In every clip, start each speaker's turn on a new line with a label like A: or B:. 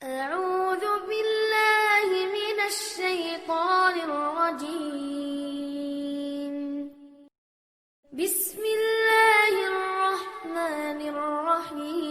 A: أعوذ بالله من الشيطان الرجيم. بسم الله الرحمن الرحيم.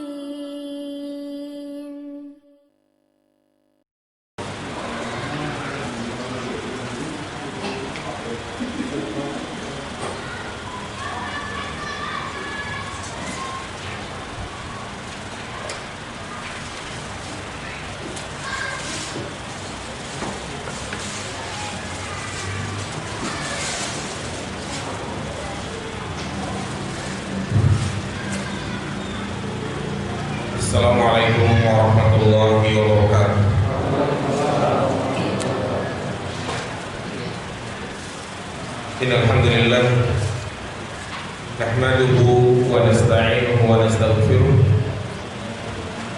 B: Assalamualaikum warahmatullahi wabarakatuh. Innal hamdalillah nahmaduhu wa nasta'inuhu wa nastaghfiruh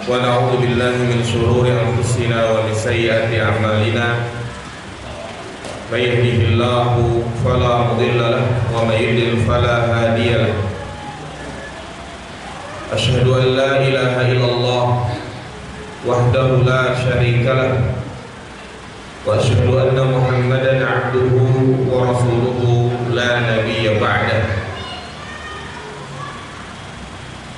B: wa na'udzu billahi min shururi anfusina wa min sayyiati a'malina. May yahdihillahu fala mudilla lahu wa may yudlil fala hadiya lahu. Asyhadu an la ilaha illallah wahdahu la syarika lah wa asyhadu anna Muhammadan abduhu wa rasuluhu la nabiyya ba'dah.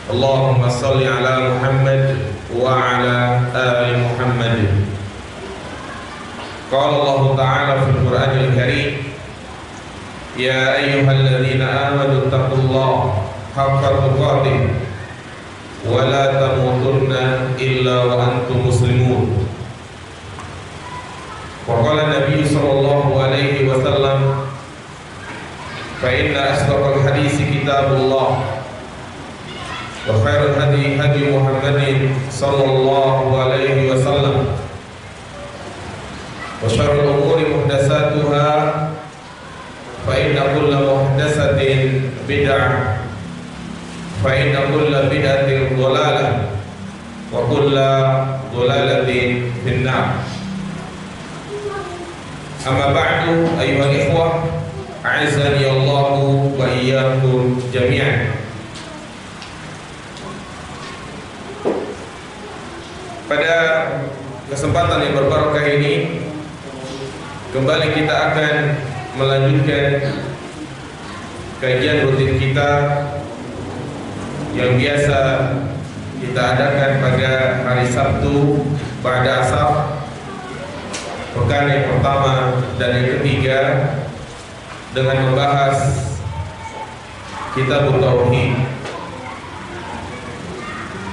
B: Allahumma salli ala Muhammad wa ala ali Muhammad. Qala Allah ta'ala fil Qur'anil Karim, ya ayyuhalladzina amanu taqullaha haqqa tuqatih wa la tamutunna illa wa antum muslimun. Wa qala Nabi sallallahu alaihi wasallam, fa inna asdaqal hadisi kitabullah wa khairul hadi hadi Muhammadin sallallahu alaihi wasallam wa syarrul umuri muhdatsatuha fa inna kulla muhdatsatin bid'ah fa inna kulla bid'atin dhalalah wa kulla dhalalatin finnar. Amma ba'du, ayyuhal ikhwah, a'azzani Allahu wa iyyakum jami'an. Pada kesempatan yang berbarakah ini, kembali kita akan melanjutkan kajian rutin kita yang biasa kita adakan pada hari Sabtu pada asar pekan yang pertama dan yang ketiga, dengan membahas Kitab Tauhid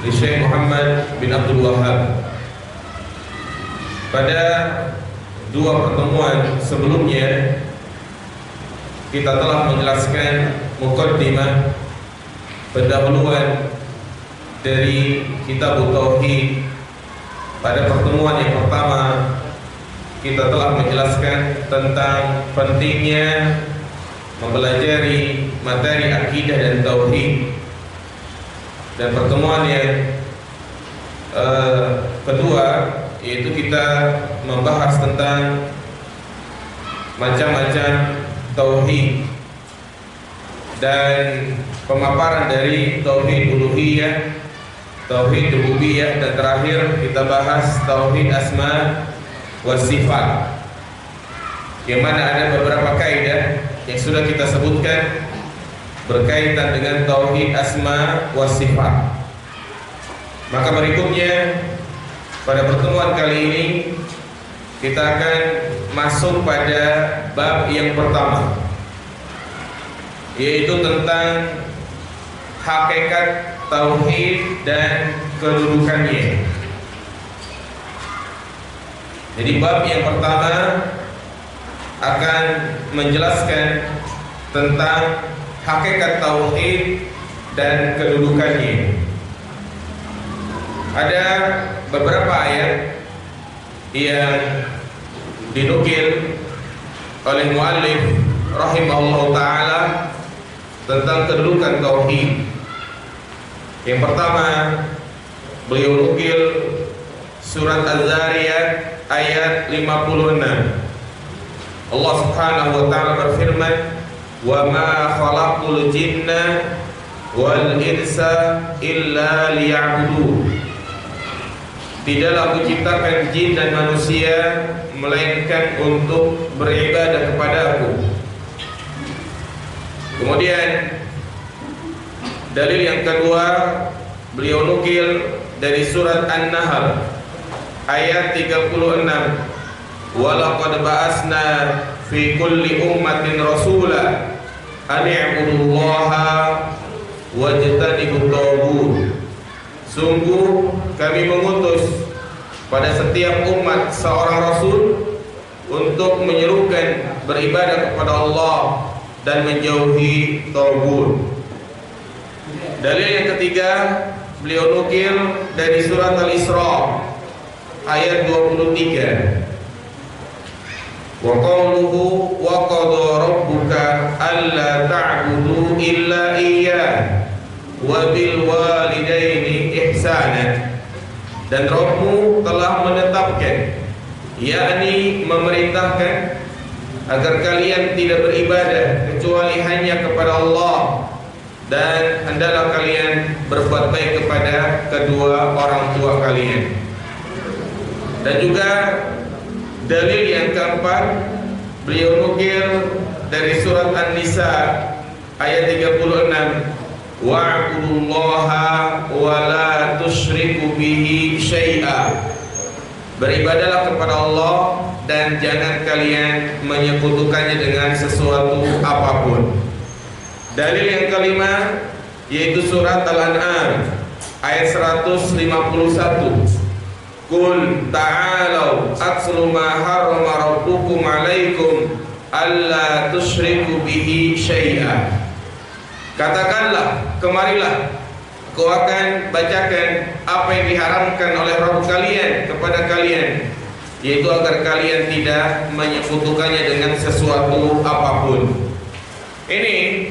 B: di Syekh Muhammad bin Abdul Wahhab. Pada dua pertemuan sebelumnya kita telah menjelaskan muqaddimah, pendahuluan dari Kitab Tauhid. Pada pertemuan yang pertama kita telah menjelaskan tentang pentingnya mempelajari materi akidah dan tauhid. Dan pertemuan yang kedua yaitu kita membahas tentang macam-macam tauhid dan pemaparan dari tauhid uluhiyah, tauhid rububiyah, dan terakhir kita bahas tauhid asma wa sifat, yang mana ada beberapa kaidah yang sudah kita sebutkan berkaitan dengan tauhid asma wa sifat. Maka berikutnya pada pertemuan kali ini kita akan masuk pada bab yang pertama, yaitu tentang hakikat tauhid dan kedudukannya. Jadi bab yang pertama akan menjelaskan tentang hakikat tauhid dan kedudukannya. Ada beberapa ayat yang dinukil oleh muallif rahimahullah ta'ala tentang kedudukan tauhid. Yang pertama, beliau nukil surat Az-Zariyat ayat 56. Allah Subhanahu wa ta'ala berfirman, "Wa ma khalaqul jinna wal insa illa liya'budun." tidaklah aku ciptakan jin dan manusia melainkan untuk beribadah kepada aku. Kemudian dalil yang kedua, beliau nukil dari surat An-Nahl ayat 36, walaqad ba'asna fi kulli ummatin rasula an i'budullaha wajtanibut taghut. Sungguh kami mengutus pada setiap umat seorang rasul untuk menyerukan beribadah kepada Allah dan menjauhi taghut. Dalil yang ketiga, beliau nukil dari surat Al-Isra ayat 23. Wa qawluhu wa qada rabbuka alla ta'budu illa iyyah wa bil walidaini ihsana. Dan Rabbmu telah menetapkan, yakni memerintahkan agar kalian tidak beribadah kecuali hanya kepada Allah, dan hendaklah kalian berbuat baik kepada kedua orang tua kalian. Dan juga dalil yang keempat, beliau nukil dari surat An-Nisa ayat 36, wa'budullaha wa la tusyriku bihi syai'a. Beribadahlah kepada Allah dan jangan kalian menyekutukannya dengan sesuatu apapun. Dalil yang kelima yaitu surat Al-An'am ayat 151. Qul ta'alau atlu ma harrama rabbukum 'alaikum alla tusyriku bihi syai'a. Katakanlah, kemarilah, kau akan bacakan apa yang diharamkan oleh Rabb kalian kepada kalian, yaitu agar kalian tidak menyekutukannya dengan sesuatu apapun. Ini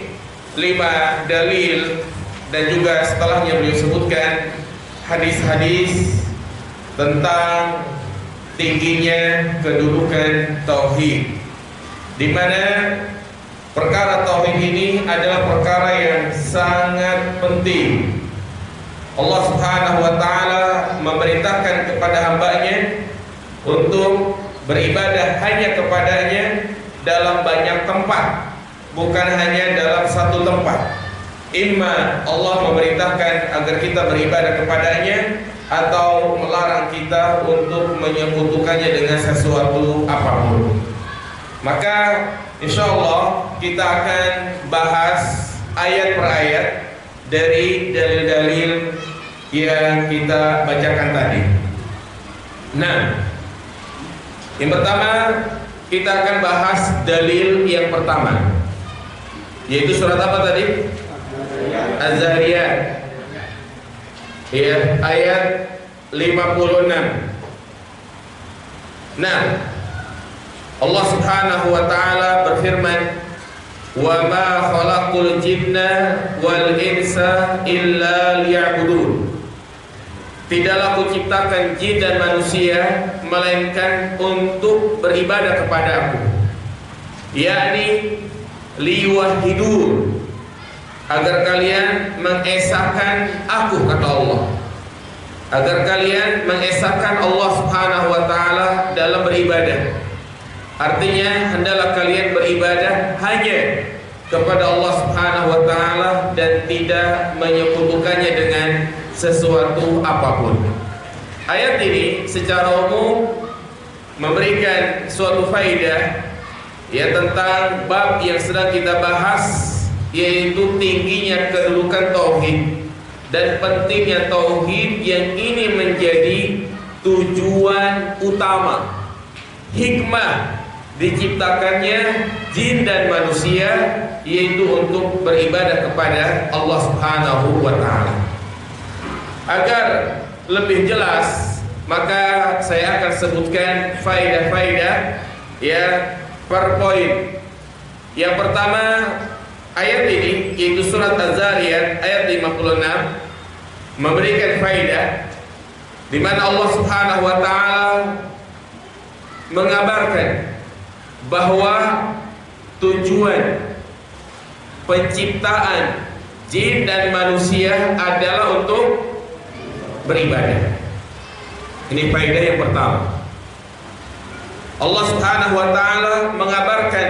B: 5 dalil, dan juga setelahnya beliau sebutkan hadis-hadis tentang tingginya kedudukan tauhid, di mana perkara tauhid ini adalah perkara yang sangat penting. Allah Subhanahu wa taala memerintahkan kepada hambanya untuk beribadah hanya kepadanya dalam banyak tempat, bukan hanya dalam satu tempat. Imma Allah memerintahkan agar kita beribadah kepadanya, atau melarang kita untuk menyekutukannya dengan sesuatu apapun. Maka insya Allah kita akan bahas ayat per ayat dari dalil-dalil yang kita bacakan tadi. Nah, yang pertama kita akan bahas dalil yang pertama, yaitu surat apa tadi? Az-Zariyat, ya, ayat 56. Nah, Allah Subhanahu wa taala berfirman, "Wa ma khalaqul jinna wal insa illa liya'budun." Tidaklah aku ciptakan jin dan manusia melainkan untuk beribadah kepada aku, yakni liwahidun, agar kalian mengesahkan aku, kata Allah, agar kalian mengesahkan Allah Subhanahu wa taala dalam beribadah. Artinya hendaklah kalian beribadah hanya kepada Allah Subhanahu wa taala dan tidak menyekutukannya dengan sesuatu apapun. Ayat ini secara umum memberikan suatu faidah, ya, tentang bab yang sedang kita bahas, yaitu tingginya kedudukan tauhid dan pentingnya tauhid yang ini menjadi tujuan utama, hikmah diciptakannya jin dan manusia, yaitu untuk beribadah kepada Allah Subhanahu wa taala. Agar lebih jelas, maka saya akan sebutkan faidah-faidah, ya, per poin. Yang pertama, ayat ini yaitu surat Az-Zariyat ayat 56 memberikan faidah di mana Allah Subhanahu wa taala mengabarkan bahwa tujuan penciptaan jin dan manusia adalah untuk beribadah. Ini faedah yang pertama. Allah Subhanahu wa taala mengabarkan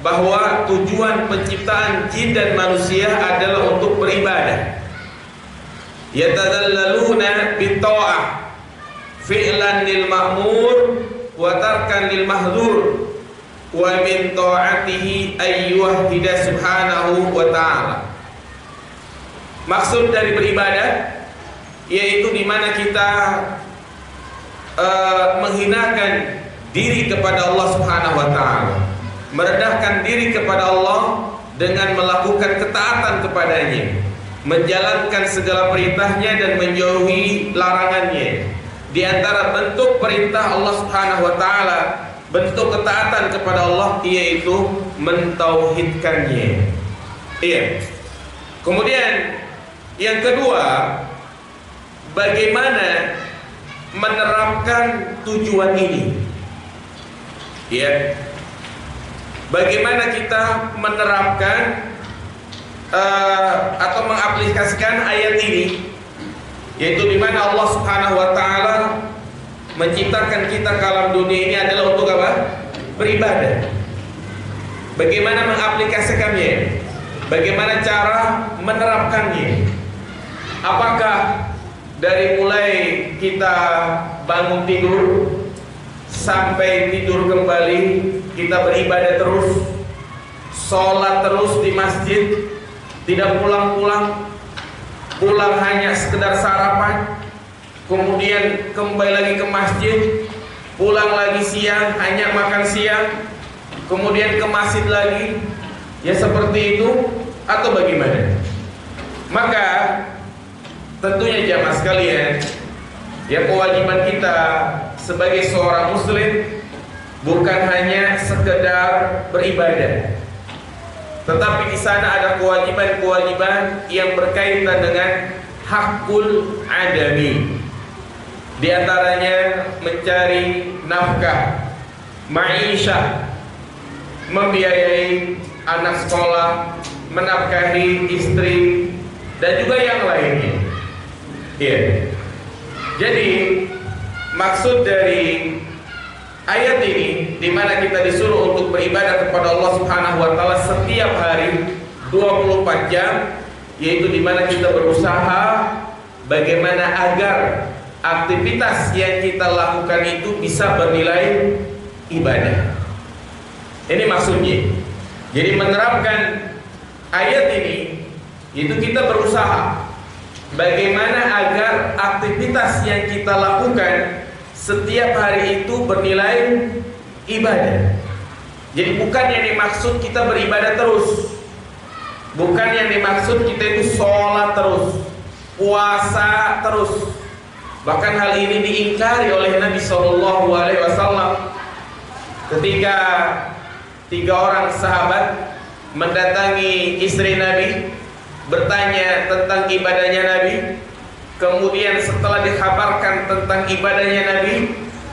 B: bahwa tujuan penciptaan jin dan manusia adalah untuk beribadah. Yatadallaluna bitta'ah fi'lan lil ma'mur wa tarkan lil mahdzur wa min ta'atihi ayyuhida subhanahu wa ta'ala. Maksud dari beribadah yaitu di mana kita menghinakan diri kepada Allah Subhanahu wa taala, merendahkan diri kepada Allah dengan melakukan ketaatan kepadanya, menjalankan segala perintahnya dan menjauhi larangannya. Di antara bentuk perintah Allah Subhanahu wa taala, bentuk ketaatan kepada Allah yaitu mentauhidkannya. Iya. Kemudian yang kedua, bagaimana menerapkan tujuan ini? Ya, bagaimana kita menerapkan atau mengaplikasikan ayat ini, yaitu di mana Allah Subhanahu wa taala menciptakan kita ke alam dunia ini adalah untuk apa? Beribadah. Bagaimana mengaplikasikannya? Bagaimana cara menerapkannya? Apakah dari mulai kita bangun tidur sampai tidur kembali kita beribadah terus, sholat terus di masjid, tidak pulang-pulang, pulang hanya sekedar sarapan, kemudian kembali lagi ke masjid, pulang lagi siang hanya makan siang, kemudian ke masjid lagi, ya seperti itu atau bagaimana? Maka tentunya jamaah sekalian, ya kewajiban kita sebagai seorang muslim bukan hanya sekedar beribadah, tetapi di sana ada kewajiban-kewajiban yang berkaitan dengan hakul adami. Di antaranya mencari nafkah, ma'isyah, membiayai anak sekolah, menafkahi istri dan juga yang lainnya. Ya. Jadi maksud dari ayat ini di mana kita disuruh untuk beribadah kepada Allah Subhanahu wa taala setiap hari 24 jam, yaitu di mana kita berusaha bagaimana agar aktivitas yang kita lakukan itu bisa bernilai ibadah. Ini maksudnya. Jadi menerapkan ayat ini itu kita berusaha bagaimana agar aktivitas yang kita lakukan setiap hari itu bernilai ibadah. Jadi bukan yang dimaksud kita beribadah terus, bukan yang dimaksud kita itu sholat terus, puasa terus. Bahkan hal ini diingkari oleh Nabi SAW ketika 3 orang sahabat mendatangi istri Nabi, bertanya tentang ibadahnya Nabi. Kemudian setelah dikabarkan tentang ibadahnya Nabi,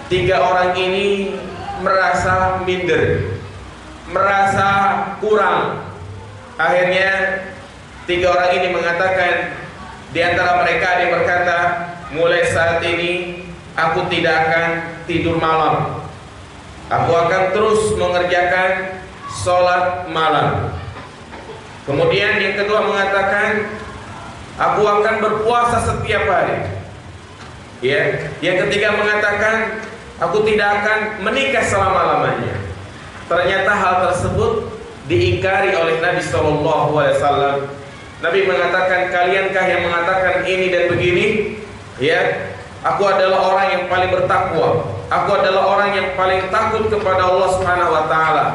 B: 3 orang ini merasa minder, merasa kurang. Akhirnya 3 orang ini mengatakan, di antara mereka ada yang berkata, mulai saat ini aku tidak akan tidur malam, aku akan terus mengerjakan sholat malam. Kemudian yang kedua mengatakan, aku akan berpuasa setiap hari. Ya, yang ketiga mengatakan, aku tidak akan menikah selama-lamanya. Ternyata hal tersebut diingkari oleh Nabi SAW. Nabi mengatakan, kaliankah yang mengatakan ini dan begini? Ya, aku adalah orang yang paling bertakwa. Aku adalah orang yang paling takut kepada Allah Subhanahu wa taala.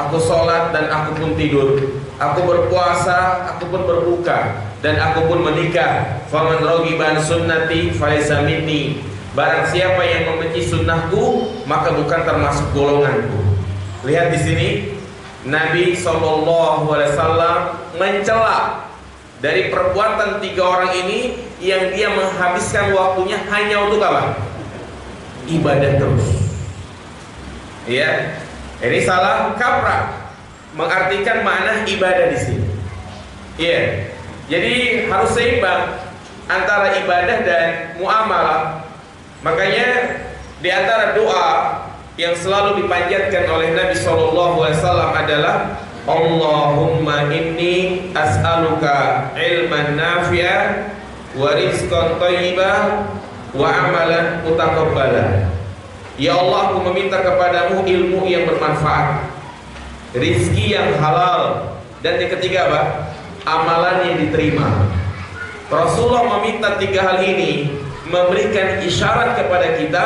B: Aku sholat dan aku pun tidur. Aku berpuasa, aku pun berbuka, dan aku pun menikah. Faman raghiba an sunnati falaysa minni. Barang siapa yang membenci sunnahku, maka bukan termasuk golonganku. Lihat di sini, Nabi SAW mencela dari perbuatan 3 orang ini yang dia menghabiskan waktunya hanya untuk apa? Ibadah terus. Ya, ini salah kaprah mengartikan makna ibadah di sini. Iya. Jadi harus seimbang antara ibadah dan muamalah. Makanya di antara doa yang selalu dipanjatkan oleh Nabi SAW adalah Allahumma inni as'aluka ilman nafi'an wa rizqan thayyiban wa amalan mutaqabbalan. Ya Allah, aku meminta kepadamu ilmu yang bermanfaat, rizki yang halal, dan yang ketiga apa? Amalan yang diterima. Rasulullah meminta tiga hal ini, memberikan isyarat kepada kita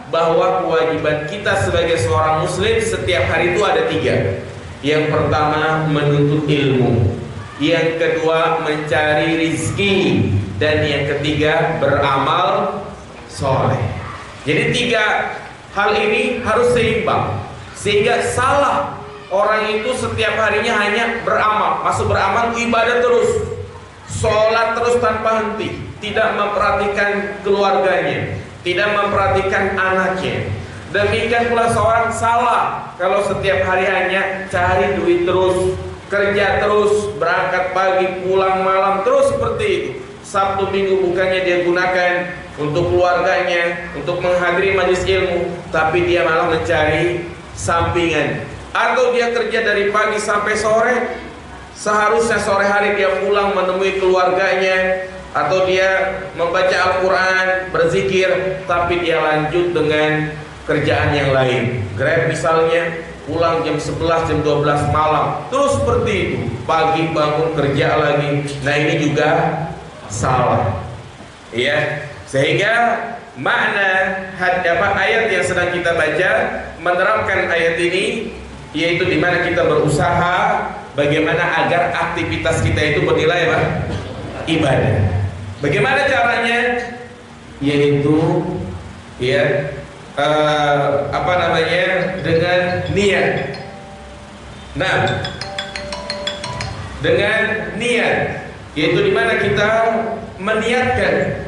B: bahwa kewajiban kita sebagai seorang muslim setiap hari itu ada tiga. Yang pertama menuntut ilmu, yang kedua mencari rizki, dan yang ketiga beramal soleh. Jadi tiga hal ini harus seimbang, sehingga salah orang itu setiap harinya hanya beramal, masuk beramal, ibadah terus, sholat terus tanpa henti, tidak memperhatikan keluarganya, tidak memperhatikan anaknya. Demikian pula seorang salah kalau setiap hari hanya cari duit terus, kerja terus, berangkat pagi, pulang malam terus seperti itu. Sabtu Minggu bukannya dia gunakan untuk keluarganya, untuk menghadiri majelis ilmu, tapi dia malah mencari sampingan. Atau dia kerja dari pagi sampai sore, seharusnya sore hari dia pulang menemui keluarganya, atau dia membaca Al-Quran, berzikir, tapi dia lanjut dengan kerjaan yang lain. Grab misalnya, pulang jam 11, jam 12 malam, terus seperti itu. Pagi bangun kerja lagi. Nah, ini juga salah, ya. Sehingga makna ayat yang sedang kita baca menerapkan ayat ini, yaitu dimana kita berusaha bagaimana agar aktivitas kita itu bernilai apa? Ibadah. Bagaimana caranya? Yaitu ya dengan niat. Nah, dengan niat, yaitu dimana kita meniatkan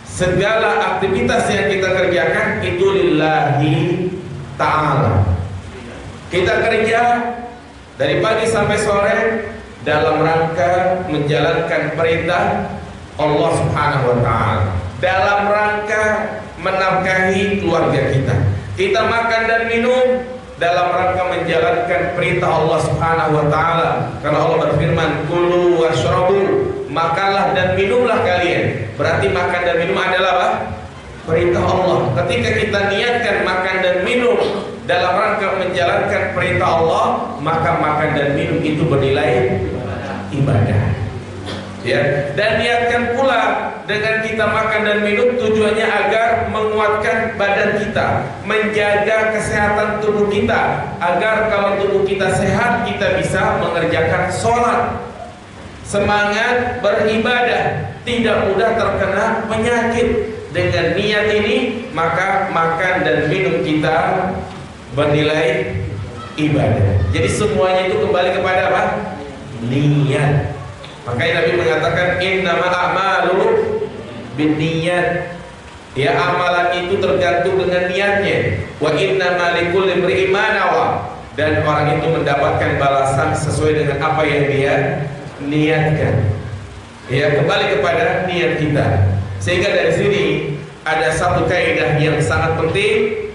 B: segala aktivitas yang kita kerjakan itu lillahi ta'ala. Kita kerja dari pagi sampai sore dalam rangka menjalankan perintah Allah Subhanahu wa ta'ala, dalam rangka menafkahi keluarga kita. Kita makan dan minum dalam rangka menjalankan perintah Allah Subhanahu wa ta'ala. Karena Allah berfirman, kulu washrabu, makanlah dan minumlah kalian. Berarti makan dan minum adalah apa? Perintah Allah. Ketika kita niatkan makan dan minum dalam rangka menjalankan perintah Allah, maka makan dan minum itu bernilai ibadah. Ya, dan niatkan pula dengan kita makan dan minum tujuannya agar menguatkan badan kita, menjaga kesehatan tubuh kita, agar kalau tubuh kita sehat kita bisa mengerjakan sholat, semangat beribadah, tidak mudah terkena penyakit. Dengan niat ini maka makan dan minum kita bernilai ibadah. Jadi semuanya itu kembali kepada apa? Niat. Makanya Nabi mengatakan innamal a'malu binniyat. Ya, amalan itu tergantung dengan niatnya. Wa innamal likulli imri'in ma nawa. Dan orang itu mendapatkan balasan sesuai dengan apa yang dia niatkan. Ya, kembali kepada niat kita. Sehingga dari sini ada satu kaidah yang sangat penting,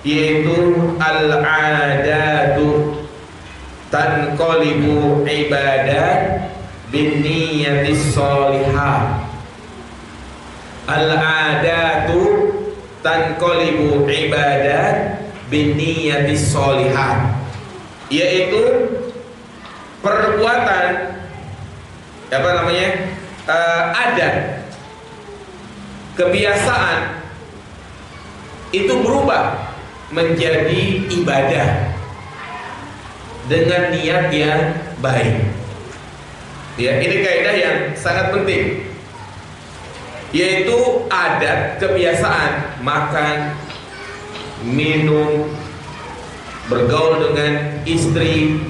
B: yaitu al-'adatu tanqalibu ibadah binniyatis sholihah. Al-'adatu tanqalibu ibadah binniyatis sholihah, yaitu perbuatan adat, kebiasaan itu berubah menjadi ibadah dengan niat yang baik. Ya, ini kaidah yang sangat penting, yaitu adat, kebiasaan makan, minum, bergaul dengan istri,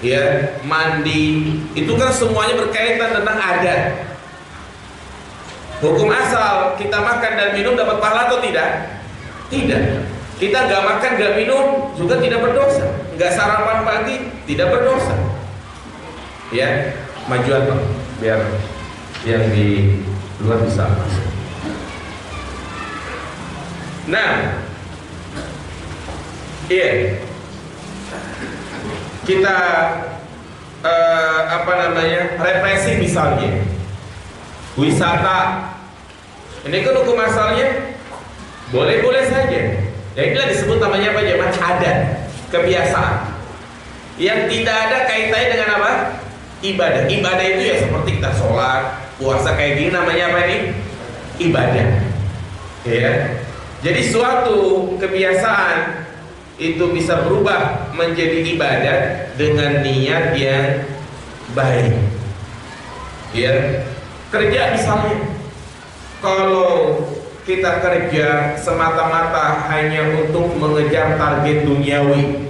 B: ya, mandi, itu kan semuanya berkaitan tentang adat. Hukum asal kita makan dan minum dapat pahala atau tidak? Tidak. Kita gak makan gak minum juga tidak berdosa. Gak sarapan pagi tidak berdosa. Ya, majuan Pak, biar yang di luar bisa masuk. Nah, iya, kita represi misalnya, wisata, ini kan hukum asalnya boleh-boleh saja. Ya inilah disebut namanya apa jemaah? Adat, kebiasaan yang tidak ada kaitannya dengan apa? Ibadah. Ibadah itu ya seperti kita sholat, puasa kayak gini, namanya apa ini? Ibadah. Ya. Jadi suatu kebiasaan itu bisa berubah menjadi ibadah dengan niat yang baik. Ya. Kerja misalnya, kalau kita kerja semata-mata hanya untuk mengejar target duniawi,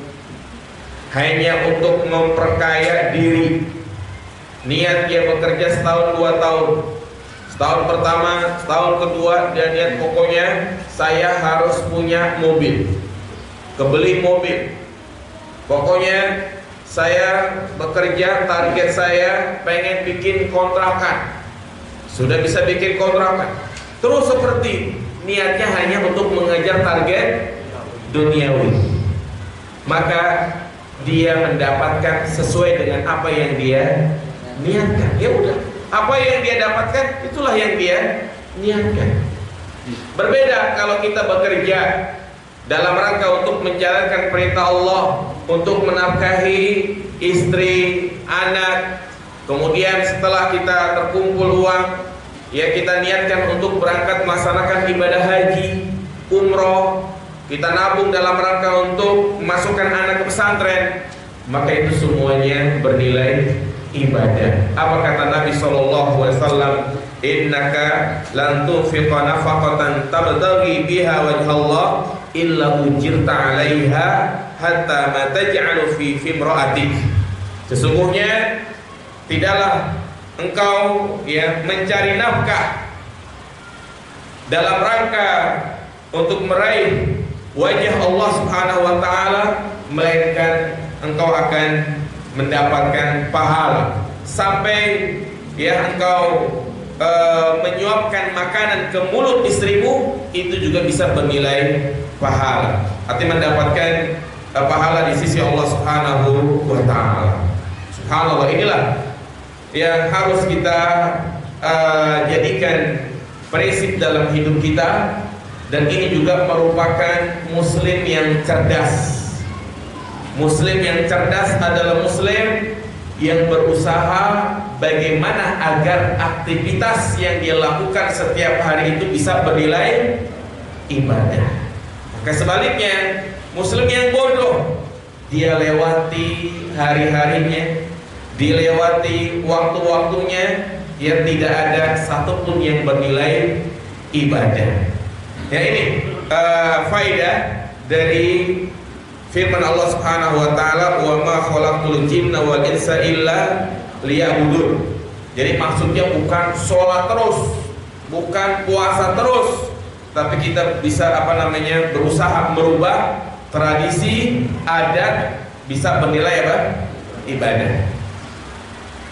B: hanya untuk memperkaya diri, niat dia bekerja setahun 2 tahun, setahun pertama, setahun kedua dia niat pokoknya saya harus punya mobil, kebeli mobil, pokoknya saya bekerja, target saya pengen bikin kontrakan, sudah bisa bikin kontrakan, terus seperti niatnya hanya untuk mengejar target duniawi, maka dia mendapatkan sesuai dengan apa yang dia niatkan. Ya udah, apa yang dia dapatkan itulah yang dia niatkan. Berbeda kalau kita bekerja dalam rangka untuk menjalankan perintah Allah, untuk menafkahi istri, anak. Kemudian setelah kita terkumpul uang, ya kita niatkan untuk berangkat melaksanakan ibadah haji, umroh, kita nabung dalam rangka untuk memasukkan anak ke pesantren, maka itu semuanya bernilai ibadah. Apa kata Nabi SAW? Innaka lan tunfiqa nafaqatan tabtaghi biha wajhallah illa ujirta 'alaiha hatta ma taj'alu fi imra'atik. Sesungguhnya tidaklah engkau ya mencari nafkah dalam rangka untuk meraih wajah Allah Subhanahu wa taala, melainkan engkau akan mendapatkan pahala sampai ya engkau menyuapkan makanan ke mulut istrimu, itu juga bisa bernilai pahala, artinya mendapatkan pahala di sisi Allah Subhanahu wa taala. Subhanallah, inilah yang harus kita jadikan prinsip dalam hidup kita, dan ini juga merupakan muslim yang cerdas. Muslim yang cerdas adalah muslim yang berusaha bagaimana agar aktivitas yang dia lakukan setiap hari itu bisa bernilai ibadah. Maka sebaliknya, muslim yang bodoh, dia lewati hari-harinya, dilewati waktu-waktunya, yang tidak ada satupun yang bernilai ibadah. Ya, ini faedah dari firman Allah Subhanahu wa taala, wa ma khalaqtul jinna wal insa illa liya'budun. Jadi maksudnya bukan sholat terus, bukan puasa terus, tapi kita bisa berusaha merubah tradisi, adat, bisa bernilai apa? Ibadah.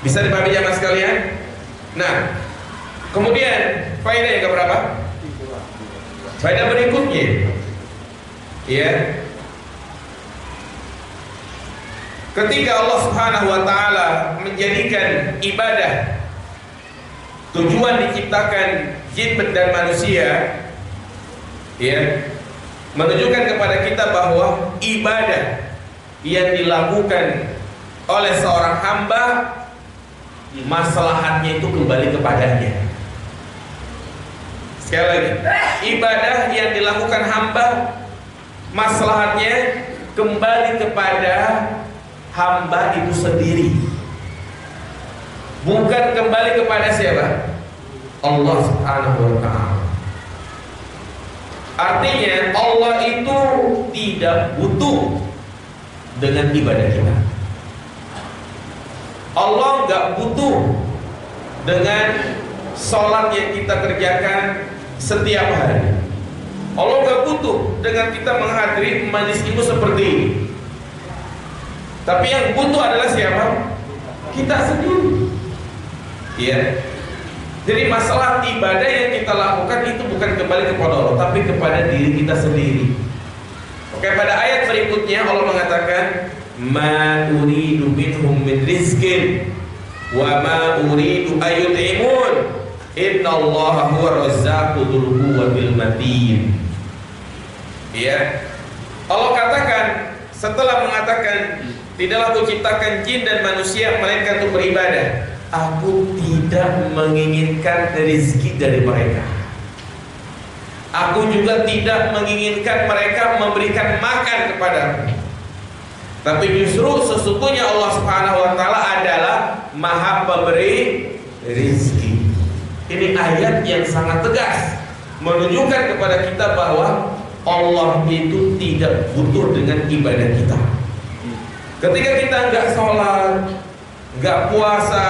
B: Bisa dipahami jamaah sekalian? Nah, kemudian faedah yang keberapa? Faedah berikutnya, ya, ketika Allah Subhanahu wa taala menjadikan ibadah tujuan diciptakan jin dan manusia, ya, menunjukkan kepada kita bahwa ibadah yang dilakukan oleh seorang hamba, maslahatnya itu kembali kepadanya. Sekali lagi, ibadah yang dilakukan hamba, maslahatnya kembali kepada hamba itu sendiri, bukan kembali kepada siapa? Allah Subhanahu wa ta'ala. Artinya Allah itu tidak butuh dengan ibadah kita. Allah nggak butuh dengan sholat yang kita kerjakan setiap hari. Allah nggak butuh dengan kita menghadiri majelis ilmu seperti ini. Tapi yang butuh adalah siapa? Kita sendiri. Ya. Jadi masalah ibadah yang kita lakukan itu bukan kembali kepada Allah, tapi kepada diri kita sendiri. Oke, pada ayat berikutnya Allah mengatakan, ma uridu minhum min rizkin wa ma uridu ayyut'imun innallaha huwa razzaqu dzul quwwatil matin. Ya. Allah katakan setelah mengatakan tidaklah aku ciptakan jin dan manusia melainkan untuk beribadah, aku tidak menginginkan rezeki dari mereka. Aku juga tidak menginginkan mereka memberikan makan kepadaku. Tapi justru sesungguhnya Allah Subhanahu wa taala adalah Maha Pemberi rezeki. Ini ayat yang sangat tegas menunjukkan kepada kita bahwa Allah itu tidak butuh dengan ibadah kita. Ketika kita enggak sholat, enggak puasa,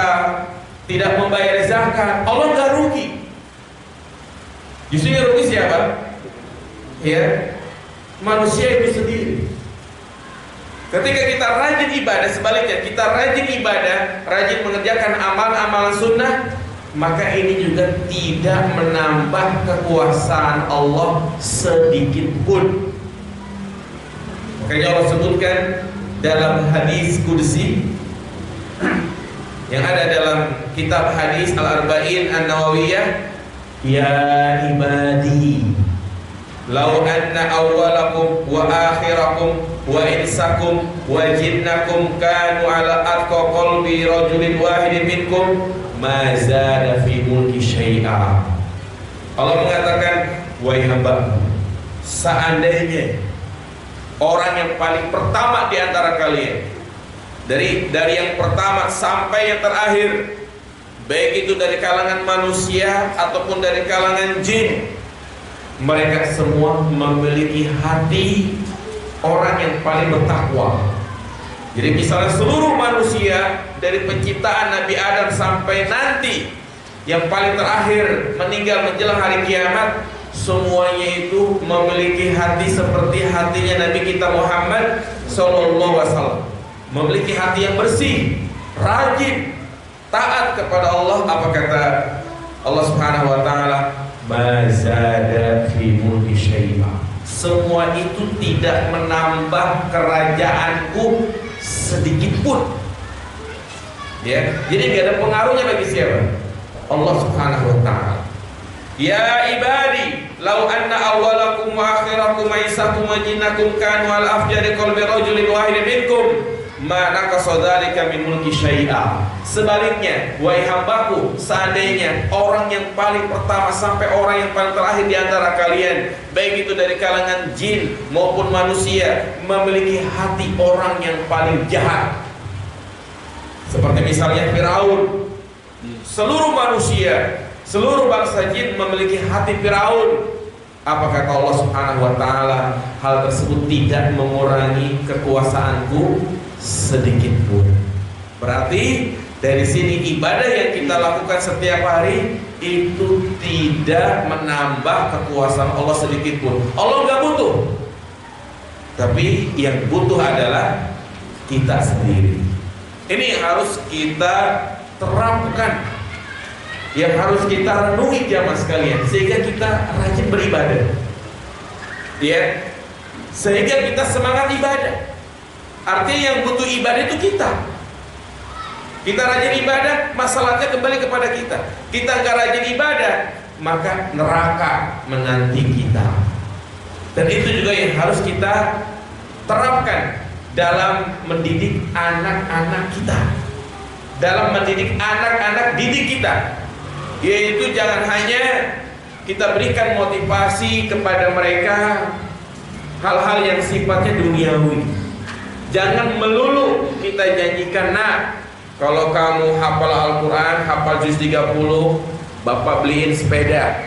B: tidak membayar zakat, Allah enggak rugi. Justru yang rugi siapa? Ya, manusia itu sendiri. Ketika kita rajin ibadah, sebaliknya kita rajin ibadah, rajin mengerjakan amal-amal sunnah, maka ini juga tidak menambah kekuasaan Allah sedikit pun. Makanya Allah sebutkan dalam hadis qudsi yang ada dalam kitab hadis Al-Arba'in An-Nawawiyah, ya ibadi law anna awwalakum wa akhirakum wa insakum wa jinnakum kanu ala atqa qalbi rajulin wahidin minkum ma zada fi mulki syai'a. Allah mengatakan, wahai hamba, seandainya orang yang paling pertama di antara kalian, dari yang pertama sampai yang terakhir, baik itu dari kalangan manusia ataupun dari kalangan jin, mereka semua memiliki hati orang yang paling bertakwa. Jadi misalnya seluruh manusia dari penciptaan Nabi Adam sampai nanti yang paling terakhir meninggal menjelang hari kiamat, semuanya itu memiliki hati seperti hatinya Nabi kita Muhammad SAW. Memiliki hati yang bersih, rajin, taat kepada Allah. Apa kata Allah Subhanahu wa taala? Ma zada fi mulki syai'a. Semua itu tidak menambah kerajaanku sedikit pun. Ya, jadi tidak ada pengaruhnya bagi siapa? Allah Subhanahu wa taala. Ya ibadi, law anna awwalakum wa akhirakum wa insakum wa jinnakum kanu al afjari qalbi rajulin wahidin minkum ma naqasa dzalika min mulki syai'a. Sebaliknya, wahai hambaku, seandainya orang yang paling pertama sampai orang yang paling terakhir di antara kalian, baik itu dari kalangan jin maupun manusia, memiliki hati orang yang paling jahat, seperti misalnya Firaun, seluruh manusia, seluruh bangsa jin memiliki hati Firaun, apa kata Allah Subhanahu wa taala? Hal tersebut tidak mengurangi kekuasaanku sedikit pun. Berarti dari sini ibadah yang kita lakukan setiap hari itu tidak menambah kekuasaan Allah sedikit pun. Allah nggak butuh, tapi yang butuh adalah kita sendiri. Ini yang harus kita terapkan, yang harus kita renungi jamaah sekalian, sehingga kita rajin beribadah, ya, sehingga kita semangat ibadah. Artinya yang butuh ibadah itu kita. Kita rajin ibadah, masalahnya kembali kepada kita. Kita nggak rajin ibadah, maka neraka menanti kita. Dan itu juga yang harus kita terapkan dalam mendidik anak-anak kita, dalam mendidik anak-anak didik kita. Yaitu jangan hanya kita berikan motivasi kepada mereka hal-hal yang sifatnya duniawi. Jangan melulu kita janjikan, nah, kalau kamu hafal Al-Quran, hafal juz 30, Bapak beliin sepeda.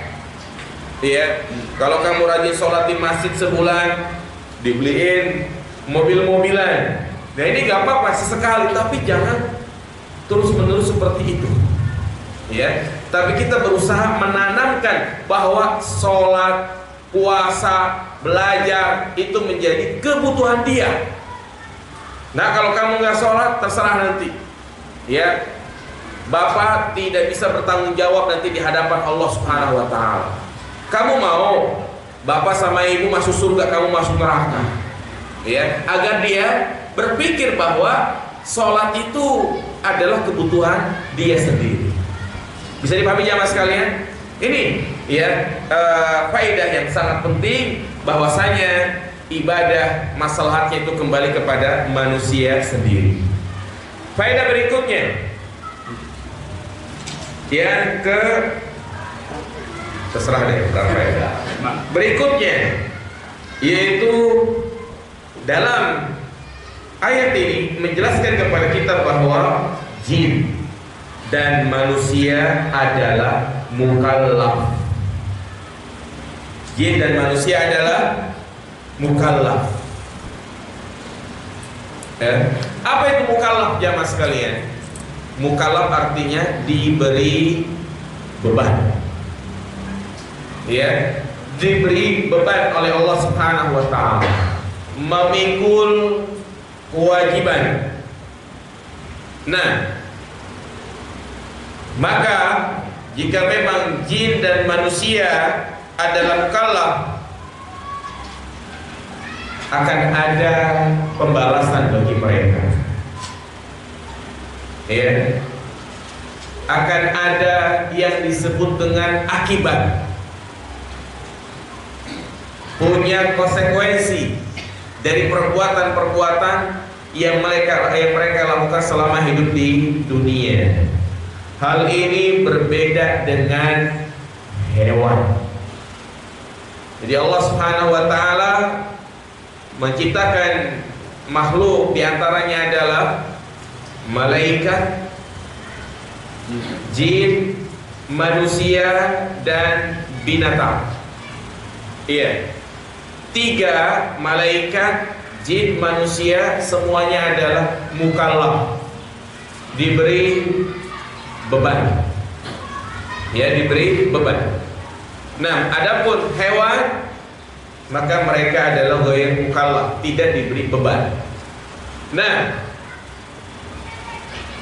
B: Ya, kalau kamu rajin sholat di masjid sebulan, dibeliin mobil-mobilan. Nah ini gak apa-apa sesekali, tapi jangan terus-menerus seperti itu. Ya, tapi kita berusaha menanamkan bahwa sholat, puasa, belajar itu menjadi kebutuhan dia. Nah kalau kamu nggak sholat, terserah nanti. Ya, bapak tidak bisa bertanggung jawab nanti di hadapan Allah Subhanahu wa taala. Kamu mau bapak sama ibu masuk surga, kamu masuk neraka. Ya, agar dia berpikir bahwa sholat itu adalah kebutuhan dia sendiri. Bisa dipahami jamaah sekalian? Ini ya faedah yang sangat penting, bahwasanya ibadah maslahatnya itu kembali kepada manusia sendiri. Faedah berikutnya yang terserah deh berapa ya. Berikutnya yaitu dalam ayat ini menjelaskan kepada kita bahwa jin dan manusia adalah mukallaf. Jin dan manusia adalah mukallaf. Apa itu mukallaf jamaah sekalian? Mukallaf artinya diberi beban. Ya, diberi beban oleh Allah Subhanahu wa taala, memikul kewajiban. Nah, maka jika memang jin dan manusia adalah mukallaf, akan ada pembalasan bagi mereka. Ya, akan ada yang disebut dengan akibat, punya konsekuensi dari perbuatan-perbuatan yang mereka lakukan selama hidup di dunia. Hal ini berbeda dengan hewan. Jadi Allah Subhanahu wa taala menciptakan makhluk, diantaranya adalah malaikat, jin, manusia, dan binatang. Iya, 3, malaikat, jin, manusia, semuanya adalah mukallaf, diberi beban. Ya, diberi beban. Nah, adapun hewan, maka mereka adalah ghairu mukallaf, tidak diberi beban. Nah,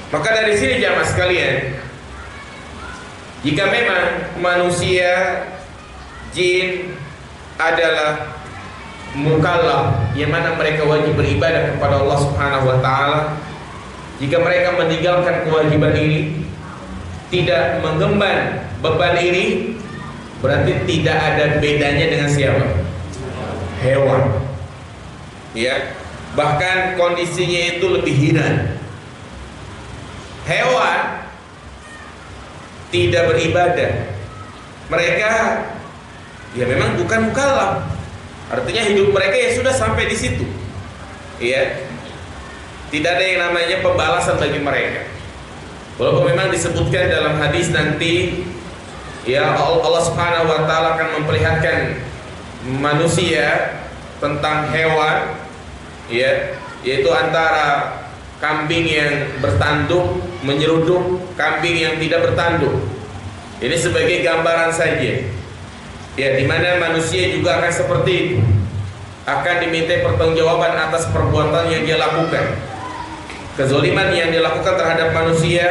B: maka dari sini jamaah sekalian, jika memang manusia, jin adalah mukallaf, yang mana mereka wajib beribadah kepada Allah Subhanahu wa taala, jika mereka meninggalkan kewajiban ini, tidak mengemban beban ini, berarti tidak ada bedanya dengan siapa? Hewan. Ya, bahkan kondisinya itu lebih hina. Hewan tidak beribadah, mereka ya memang bukan mukallaf, artinya hidup mereka ya sudah sampai di situ. Ya, tidak ada yang namanya pembalasan bagi mereka. Walaupun memang disebutkan dalam hadis nanti, ya Allah Subhanahu wa taala akan memperlihatkan manusia tentang hewan, ya, yaitu antara kambing yang bertanduk menyeruduk kambing yang tidak bertanduk. Ini sebagai gambaran saja. Ya, di mana manusia juga akan seperti itu, akan diminta pertanggungjawaban atas perbuatan yang dia lakukan. Kezaliman yang dilakukan terhadap manusia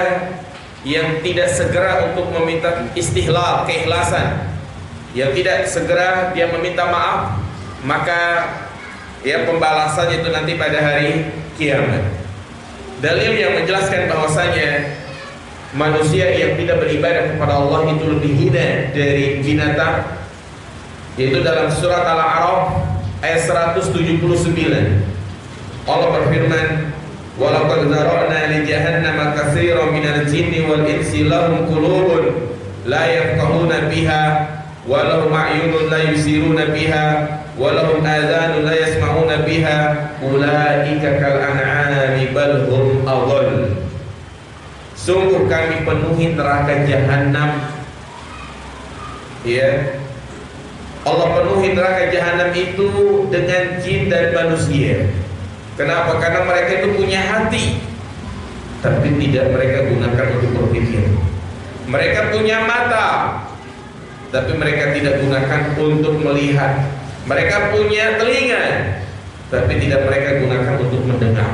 B: yang tidak segera untuk meminta istihlal, keikhlasan, yang tidak segera dia meminta maaf, maka ya pembalasannya itu nanti pada hari kiamat. Dalil yang menjelaskan bahwasanya manusia yang tidak beribadah kepada Allah itu lebih hina dari binatang, yaitu dalam surat Al-A'raf ayat 179. Allah berfirman, "Walaqad zara'na li jahannama katsiran minal jinni wal insi lahum qulubun la yafqahuna biha wa lahum a'yunun la yusiruna biha wa lahum adhanun la yasma'una biha ulaika kal an'ami bal hum adall." Sungguh kami penuhi neraka jahanam, ya, Allah penuhi neraka jahanam itu dengan jin dan manusia. Kenapa? Karena mereka itu punya hati, tapi tidak mereka gunakan untuk berpikir. Mereka punya mata, tapi mereka tidak gunakan untuk melihat. Mereka punya telinga, tapi tidak mereka gunakan untuk mendengar.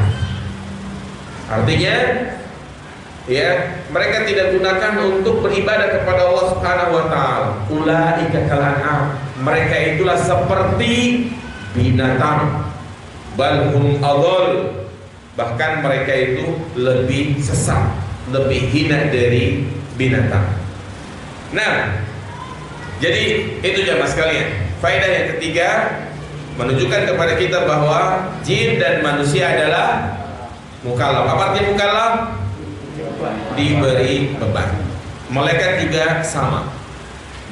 B: Artinya ya, mereka tidak gunakan untuk beribadah kepada Allah Subhanahu wa taala. Ulaika kal an'am, mereka itulah seperti binatang. Bal hum adall, bahkan mereka itu lebih sesat, lebih hina dari binatang. Nah, jadi itu jamaah sekalian. Faedah yang ketiga menunjukkan kepada kita bahwa jin dan manusia adalah mukallaf. Apa artinya mukallaf? Diberi beban. Malaikat juga sama.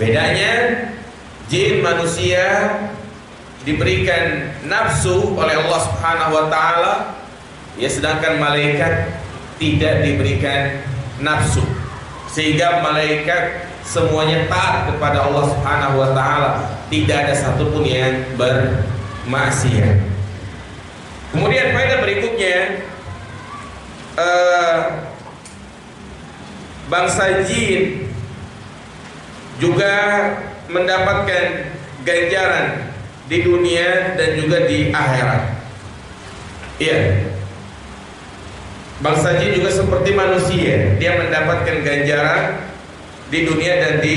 B: Bedanya jin manusia diberikan nafsu oleh Allah Subhanahu wa taala, ya, sedangkan malaikat tidak diberikan nafsu. Sehingga malaikat semuanya taat kepada Allah Subhanahu wa taala, tidak ada satupun yang bermaksiat. Kemudian faedah berikutnya, bangsa jin juga mendapatkan ganjaran di dunia dan juga di akhirat. Iya. Bangsa jin juga seperti manusia, dia mendapatkan ganjaran di dunia dan di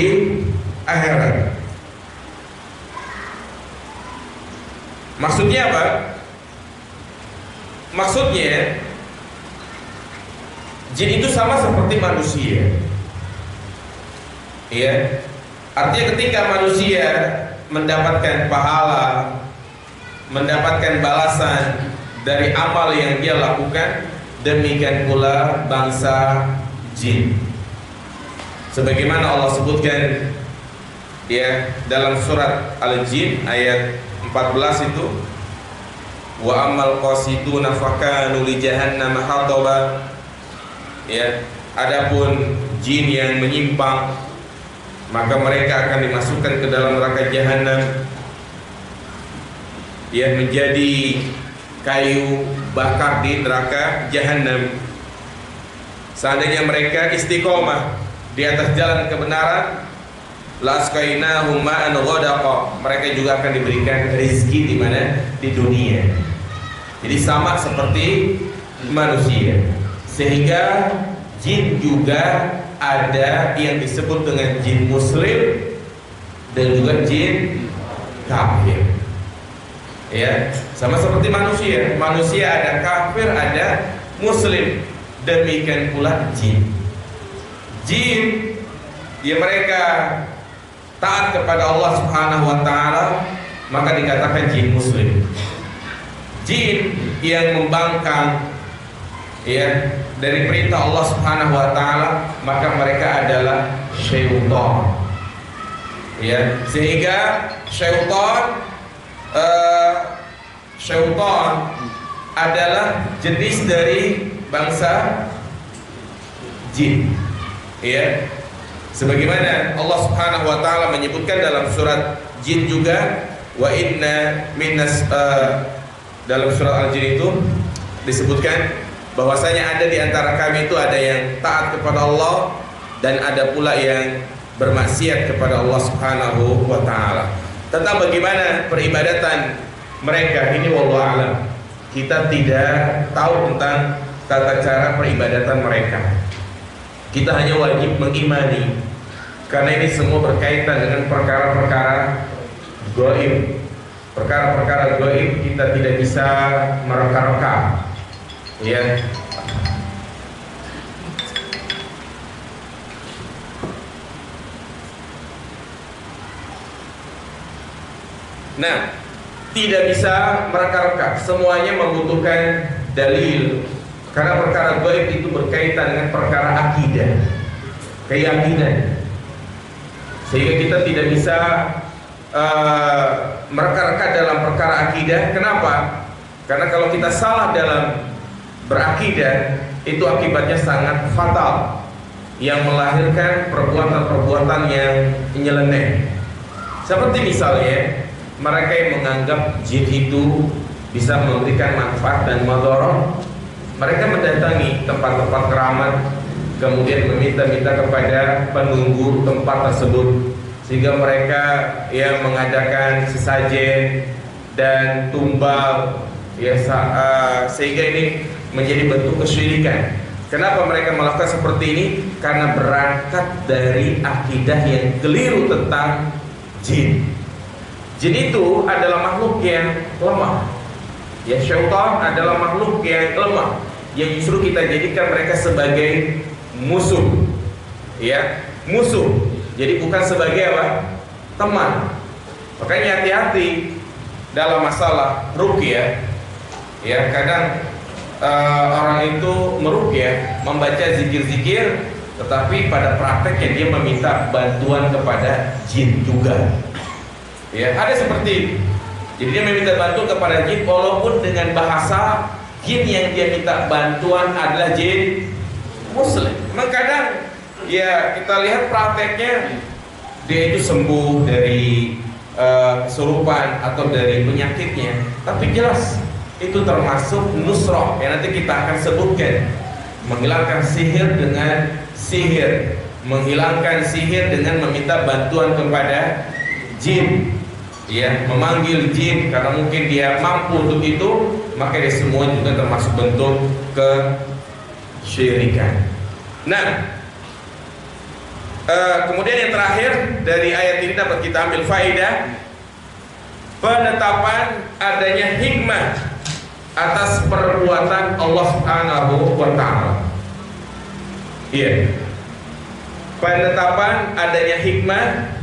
B: akhirat. Maksudnya apa? Maksudnya jin itu sama seperti manusia. Iya. Artinya ketika manusia mendapatkan pahala, mendapatkan balasan dari amal yang dia lakukan, demikian pula bangsa jin. Sebagaimana Allah sebutkan, ya, dalam surat Al-Jin ayat 14 itu, wa ammal qasiduna fakanu li jahannam hataba, ya, adapun jin yang menyimpang maka mereka akan dimasukkan ke dalam neraka jahanam, ya, menjadi kayu bakar di neraka jahanam. Seandainya mereka istiqomah di atas jalan kebenaran, lasqainahum ma'an ghadaqa, mereka juga akan diberikan rezeki di mana? Di dunia. Jadi sama seperti manusia. Sehingga jin juga ada yang disebut dengan jin muslim dan juga jin kafir. Ya, sama seperti manusia. Manusia ada kafir, ada muslim. Demikian pula jin. Jin, ya, mereka taat kepada Allah Subhanahu wa taala, maka dikatakan jin muslim. Jin yang membangkang, ya, dari perintah Allah Subhanahu wa taala, maka mereka adalah syaitan. Ya, sehingga syaitan adalah jenis dari bangsa jin. Ya. Sebagaimana Allah Subhanahu wa taala menyebutkan dalam surat Jin juga, wa inna minas, dalam surat Al-Jin itu disebutkan bahwasanya ada di antara kami itu ada yang taat kepada Allah dan ada pula yang bermaksiat kepada Allah Subhanahu wa taala. Tentang bagaimana peribadatan mereka ini, wallahu a'lam, kita tidak tahu tentang tata cara peribadatan mereka. Kita hanya wajib mengimani, karena ini semua berkaitan dengan perkara-perkara gaib. Perkara-perkara gaib kita tidak bisa mereka-reka, ya. Nah, tidak bisa mereka-reka, semuanya membutuhkan dalil. Karena perkara gaib itu berkaitan dengan perkara akidah, keyakinan. Sehingga kita tidak bisa mereka-reka dalam perkara akidah. Kenapa? Karena kalau kita salah dalam berakidah, itu akibatnya sangat fatal, yang melahirkan perbuatan-perbuatan yang nyeleneh. Seperti misalnya mereka yang menganggap jin itu bisa memberikan manfaat dan madharah. Mereka mendatangi tempat-tempat keramat, kemudian meminta-minta kepada penunggu tempat tersebut, sehingga mereka yang mengadakan sesajen dan tumbal, ya, sehingga ini menjadi bentuk kesyirikan. Kenapa mereka melakukan seperti ini? Karena berangkat dari akidah yang keliru tentang jin. Jin itu adalah makhluk yang lemah. Ya, syaitan adalah makhluk yang lemah, yang justru kita jadikan mereka sebagai musuh. Ya, musuh. Jadi bukan sebagai apa? Teman. Makanya hati-hati dalam masalah ruqyah. Ya, kadang orang itu meruqyah, membaca zikir-zikir, tetapi pada prakteknya dia meminta bantuan kepada jin juga. Ya, ada seperti itu. Jadi dia meminta bantuan kepada jin walaupun dengan bahasa jin yang dia minta bantuan adalah jin muslim. Memang kadang ya kita lihat prakteknya dia itu sembuh dari kesurupan atau dari penyakitnya, tapi jelas itu termasuk nusrah yang nanti kita akan sebutkan, menghilangkan sihir dengan sihir, menghilangkan sihir dengan meminta bantuan kepada jin, ya, memanggil jin karena mungkin dia mampu untuk itu, maka dia semua juga termasuk bentuk kesyirikan. Nah, kemudian yang terakhir dari ayat ini dapat kita ambil faedah penetapan adanya hikmah atas perbuatan Allah Subhanahu wa ta'ala. Iya. Penetapan adanya hikmah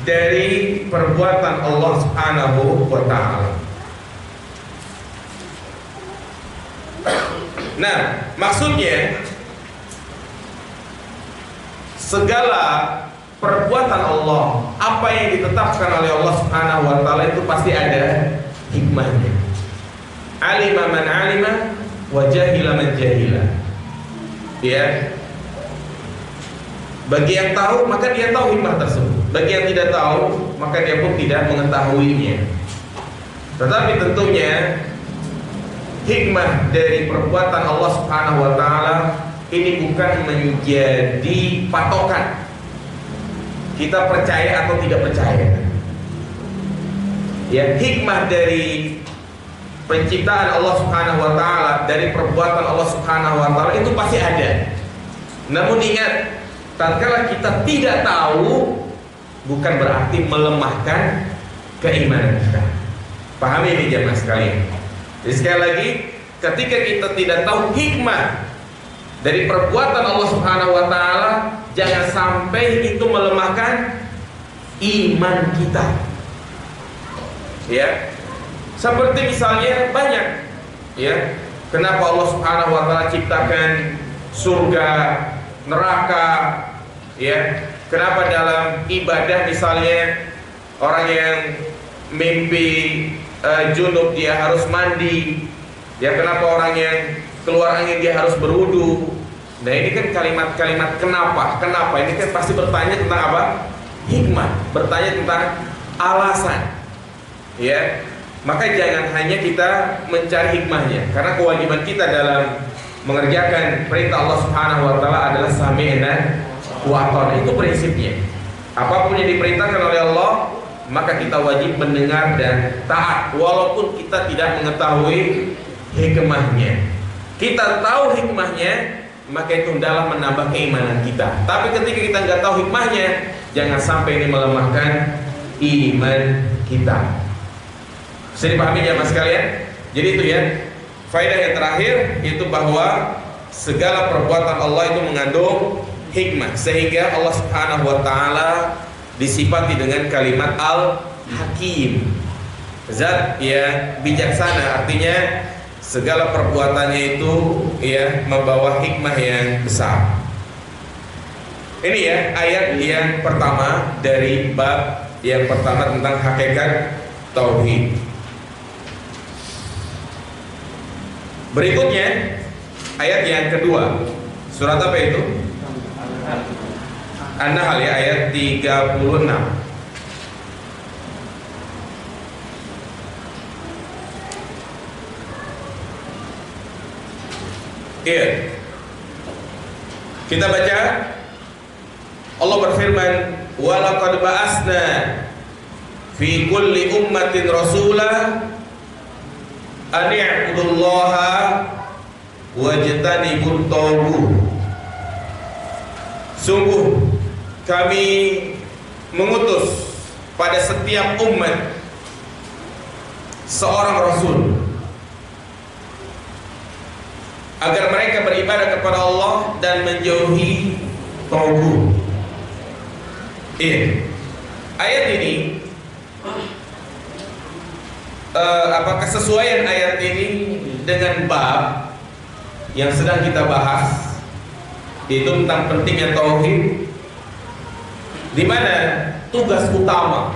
B: dari perbuatan Allah Subhanahu wa ta'ala. Nah, maksudnya segala perbuatan Allah, apa yang ditetapkan oleh Allah Subhanahu wa ta'ala itu pasti ada hikmahnya. Alima man alima wa jahila man jahila. Ya. Bagi yang tahu maka dia tahu hikmah tersebut. Bagi yang tidak tahu maka dia pun tidak mengetahuinya. Tetapi tentunya hikmah dari perbuatan Allah Subhanahu wa ta'ala ini bukan menjadi patokan kita percaya atau tidak percaya. Ya, hikmah dari penciptaan Allah Subhanahu wa ta'ala, dari perbuatan Allah Subhanahu wa ta'ala itu pasti ada. Namun ingat, tatkala kita tidak tahu bukan berarti melemahkan keimanan kita. Pahami ini jemaah sekalian. Jadi sekali lagi, ketika kita tidak tahu hikmah dari perbuatan Allah Subhanahu wa ta'ala, jangan sampai itu melemahkan iman kita. Ya. Seperti misalnya banyak, ya, kenapa Allah Subhanahu wa ta'ala ciptakan surga, neraka, ya, kenapa dalam ibadah misalnya orang yang mimpi junub dia harus mandi, ya, kenapa orang yang keluar angin dia harus berwudu. Nah, ini kan kalimat-kalimat kenapa ini kan pasti bertanya tentang apa? Hikmah, bertanya tentang alasan, ya. Maka jangan hanya kita mencari hikmahnya, karena kewajiban kita dalam mengerjakan perintah Allah Subhanahu wa ta'ala adalah sami'na wa ata'na. Itu prinsipnya. Apapun yang diperintahkan oleh Allah, maka kita wajib mendengar dan taat walaupun kita tidak mengetahui hikmahnya. Kita tahu hikmahnya, maka itu adalah menambah keimanan kita. Tapi ketika kita nggak tahu hikmahnya, jangan sampai ini melemahkan iman kita. Bisa dipahami ya mas sekalian? Jadi itu ya, faedah yang terakhir itu bahwa segala perbuatan Allah itu mengandung hikmah, sehingga Allah Subhanahu wa ta'ala disifati dengan kalimat Al-Hakim, zat yang bijaksana. Artinya segala perbuatannya itu ya membawa hikmah yang besar. Ini ya ayat yang pertama dari bab yang pertama tentang hakikat tauhid. Berikutnya ayat yang kedua, surat apa itu? An-Nahl ya, ayat 36. Iya. Kita baca, Allah berfirman, "Wa laqad ba'asna fi kulli ummatin rasulah an i'budullaha wajtanibut taghut." Sungguh kami mengutus pada setiap umat seorang rasul agar mereka beribadah kepada Allah dan menjauhi taghut. Ayat ini apa kesesuaian ayat ini dengan bab yang sedang kita bahas, yaitu tentang pentingnya tauhid, di mana tugas utama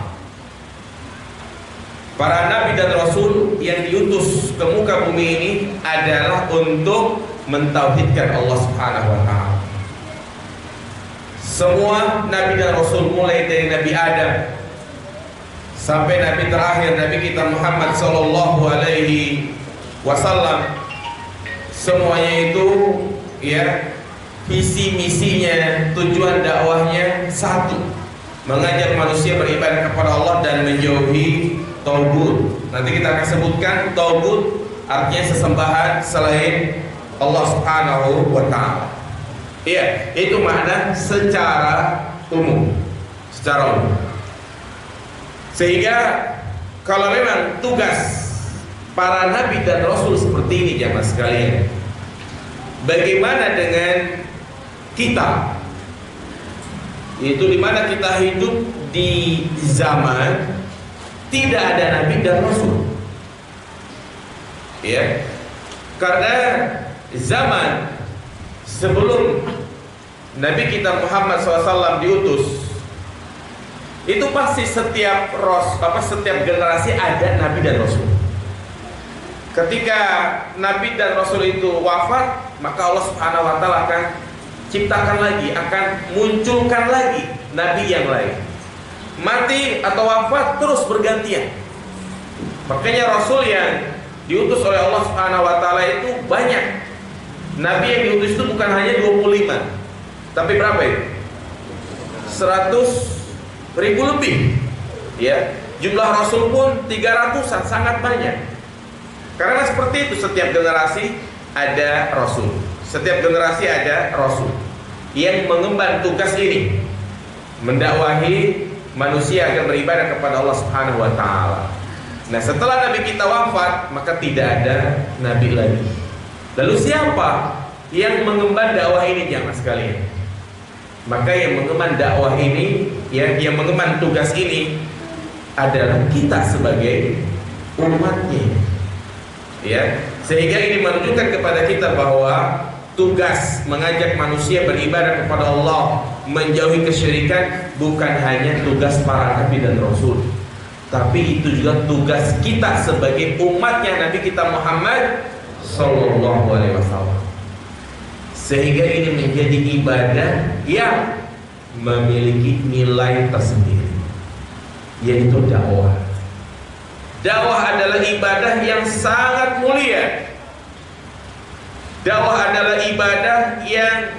B: para nabi dan rasul yang diutus ke muka bumi ini adalah untuk mentauhidkan Allah Subhanahu wa taala. Semua nabi dan rasul mulai dari Nabi Adam sampai nabi terakhir Nabi kita Muhammad sallallahu alaihi wasallam, semuanya itu ya visi misinya, tujuan dakwahnya satu, mengajak manusia beribadah kepada Allah dan menjauhi taghut. Nanti kita akan sebutkan taghut artinya sesembahan selain Allah Subhanahu wa taala. Iya, itu makna secara umum. Secara umum. Sehingga kalau memang tugas para nabi dan rasul seperti ini jamaah sekalian, bagaimana dengan kita? Yaitu dimana kita hidup di zaman tidak ada nabi dan rasul. Ya, karena zaman sebelum Nabi kita Muhammad SAW diutus, itu pasti setiap generasi ada nabi dan rasul. Ketika nabi dan rasul itu wafat, maka Allah Subhanahu wa taala akan ciptakan lagi, akan munculkan lagi nabi yang lain. Mati atau wafat terus bergantian. Makanya rasul yang diutus oleh Allah Subhanahu wa taala itu banyak. Nabi yang diutus itu bukan hanya 25, tapi berapa itu? 100.000 lebih. Ya, jumlah rasul pun 300-an, sangat banyak. Karena seperti itu, setiap generasi ada rasul. Setiap generasi ada rasul yang mengemban tugas ini, mendakwahi manusia agar beribadah kepada Allah Subhanahu wa taala. Nah, setelah nabi kita wafat, maka tidak ada nabi lagi. Lalu siapa yang mengemban dakwah ini jamaah sekalian? Maka yang mengemban dakwah ini, ya, yang mengemban tugas ini adalah kita sebagai umatnya. Ya, sehingga ini menunjukkan kepada kita bahwa tugas mengajak manusia beribadah kepada Allah, menjauhi kesyirikan, bukan hanya tugas para nabi dan rasul, tapi itu juga tugas kita sebagai umatnya Nabi kita Muhammad sallallahu alaihi wasallam. Sehingga ini menjadi ibadah yang memiliki nilai tersendiri, yaitu dakwah. Dakwah adalah ibadah yang sangat mulia. Dakwah adalah ibadah yang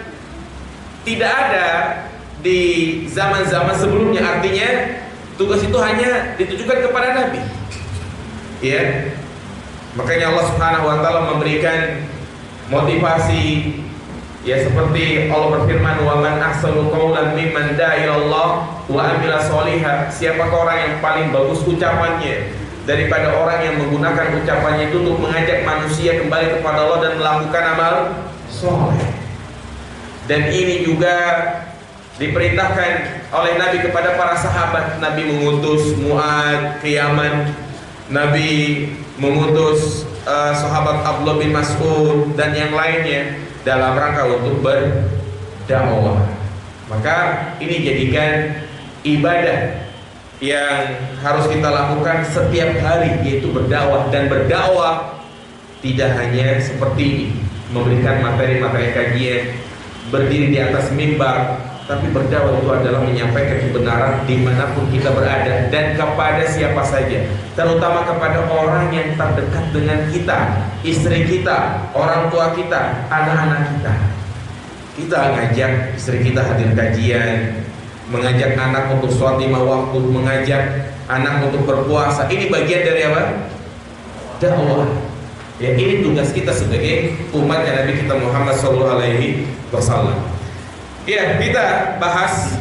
B: tidak ada di zaman-zaman sebelumnya. Artinya tugas itu hanya ditujukan kepada Nabi. Ya, makanya Allah Subhanahu wa taala memberikan motivasi, ya, seperti Allah berfirman, "Wa man ahsanu qawlan mimman da'a ila Allah wa amila sholihan." Siapakah orang yang paling bagus ucapannya daripada orang yang menggunakan ucapannya itu untuk mengajak manusia kembali kepada Allah dan melakukan amal soleh. Dan ini juga diperintahkan oleh Nabi kepada para sahabat. Nabi mengutus Mu'ad ke Yaman, Nabi mengutus sahabat Abdullah bin Mas'ud dan yang lainnya dalam rangka untuk berdakwah. Maka ini jadikan ibadah yang harus kita lakukan setiap hari, yaitu berdakwah. Dan berdakwah tidak hanya seperti ini, memberikan materi-materi kajian, berdiri di atas mimbar, tapi berdakwah itu adalah menyampaikan kebenaran dimanapun kita berada dan kepada siapa saja, terutama kepada orang yang terdekat dengan kita, istri kita, orang tua kita, anak-anak kita. Kita ngajak istri kita hadir kajian, mengajak anak untuk sholat 5 waktu, mengajak anak untuk berpuasa. Ini bagian dari apa? Dakwah. Ya, ini tugas kita sebagai umat Nabi kita Muhammad SAW. Ya, kita bahas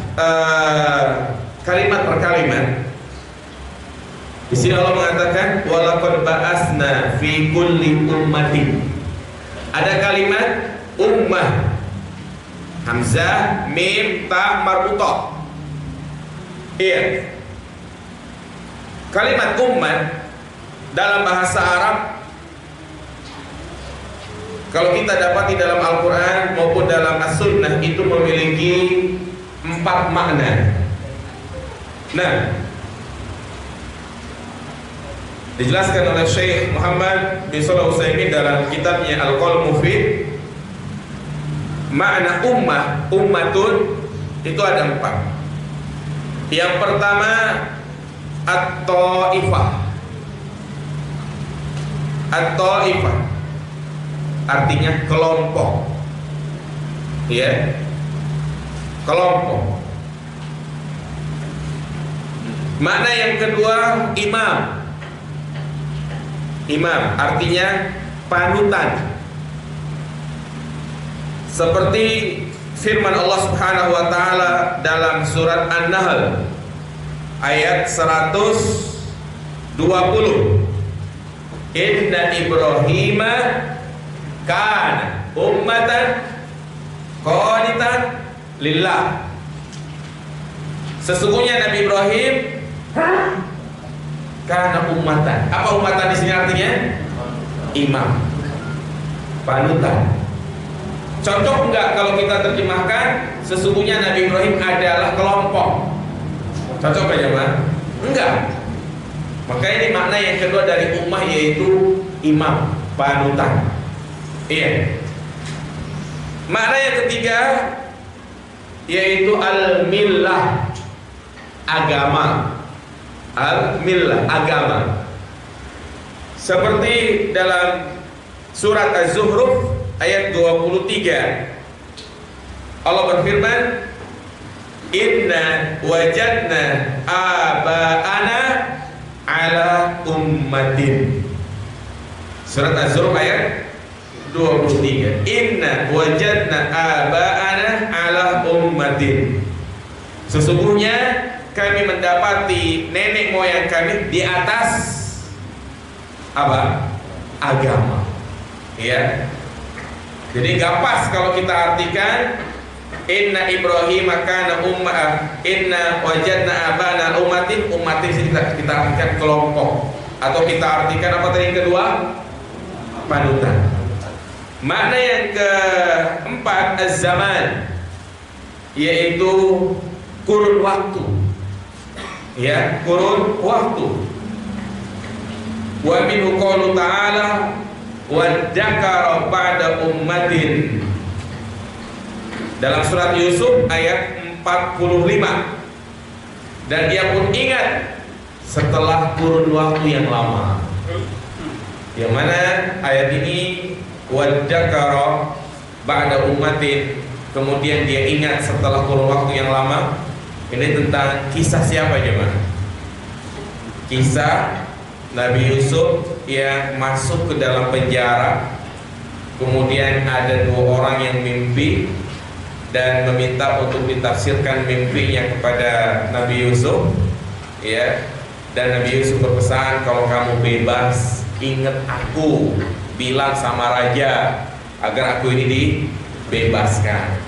B: kalimat per kalimat. Di sini Allah mengatakan walaqad ba'asna fi kulli ummatin. Ada kalimat ummah, hamzah, mim, ta, marbutah. Iya. Kalimat ummah dalam bahasa Arab, kalau kita dapati dalam Al-Quran maupun dalam As-Sunnah, itu memiliki 4 makna. Nah, dijelaskan oleh Syekh Muhammad bin Shalih Al-Utsaimin dalam kitabnya Al-Qaul Mufid. Makna ummah, ummatun, itu ada 4. Yang pertama, at-ta'ifah. At-ta'ifah artinya kelompok, ya, kelompok. Makna yang kedua, imam. Imam artinya panutan. Seperti firman Allah Subhanahu wa taala dalam surat An-Nahl ayat 120. Inna Ibrahima kana ummatan qanitan lillah. Sesungguhnya Nabi Ibrahim kana ummatan. Apa ummatan di sini artinya? Imam, panutan. Cocok enggak kalau kita terjemahkan sesungguhnya Nabi Ibrahim adalah kelompok? Cocok enggak ya, Mas? Enggak. Maka ini makna yang kedua dari ummah, yaitu imam, panutan. Iya. Makna yang ketiga yaitu al-millah, agama. Al-millah, agama. Seperti dalam surat Az-Zukhruf ayat 23, Allah berfirman, inna wajadna aba'ana ala ummatin. Surat Az-Zukhruf ayat 23, inna wajadna aba'ana ala ummatin. Sesungguhnya kami mendapati nenek moyang kami di atas apa? Agama. Ya. Jadi gak pas kalau kita artikan inna Ibrahim kana ummah, inna wajadna abana ummatin. Ummatin sini kita artikan kelompok, atau kita artikan apa tadi yang kedua? Panutan. Makna yang keempat az-zaman, yaitu kurun waktu. Ya, kurun waktu. Wa minhu qaulu ta'ala wadzakara ba'da ummatin. Dalam surat Yusuf ayat 45. Dan dia pun ingat setelah kurun waktu yang lama. Yang mana ayat ini wadzakara ba'da ummatin, kemudian dia ingat setelah kurun waktu yang lama. Ini tentang kisah siapa jemaah? Kisah Nabi Yusuf yang masuk ke dalam penjara. Kemudian ada 2 orang yang mimpi dan meminta untuk ditafsirkan mimpinya kepada Nabi Yusuf, ya. Dan Nabi Yusuf berpesan, kalau kamu bebas, ingat aku, bilang sama raja agar aku ini dibebaskan.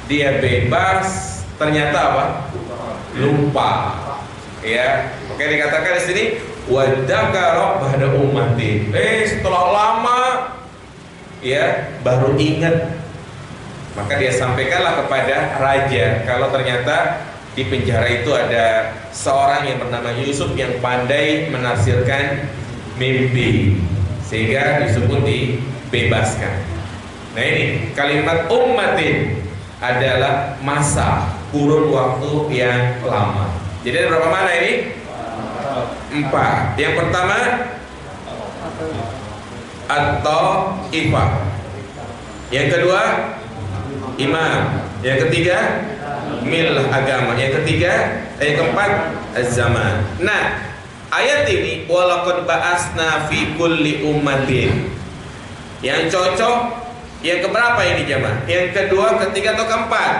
B: Dia bebas, ternyata apa? Lupa. Ya, oke, dikatakan di sini wadzakara ba'da ummatin. Setelah lama, ya, baru ingat. Maka dia sampaikanlah kepada raja kalau ternyata di penjara itu ada seorang yang bernama Yusuf yang pandai menafsirkan mimpi, sehingga Yusuf pun dibebaskan. Nah, ini kalimat ummatin adalah masa, kurun waktu yang lama. Jadi ada berapa mana ini? 4. Yang pertama atau ifah. Yang kedua imam. Yang ketiga milah, agama. Yang keempat az-zaman. Nah, ayat ini walaqad ba'asna fi kulli ummatin. Yang cocok yang keberapa ini jemaah? Yang kedua, ketiga atau keempat?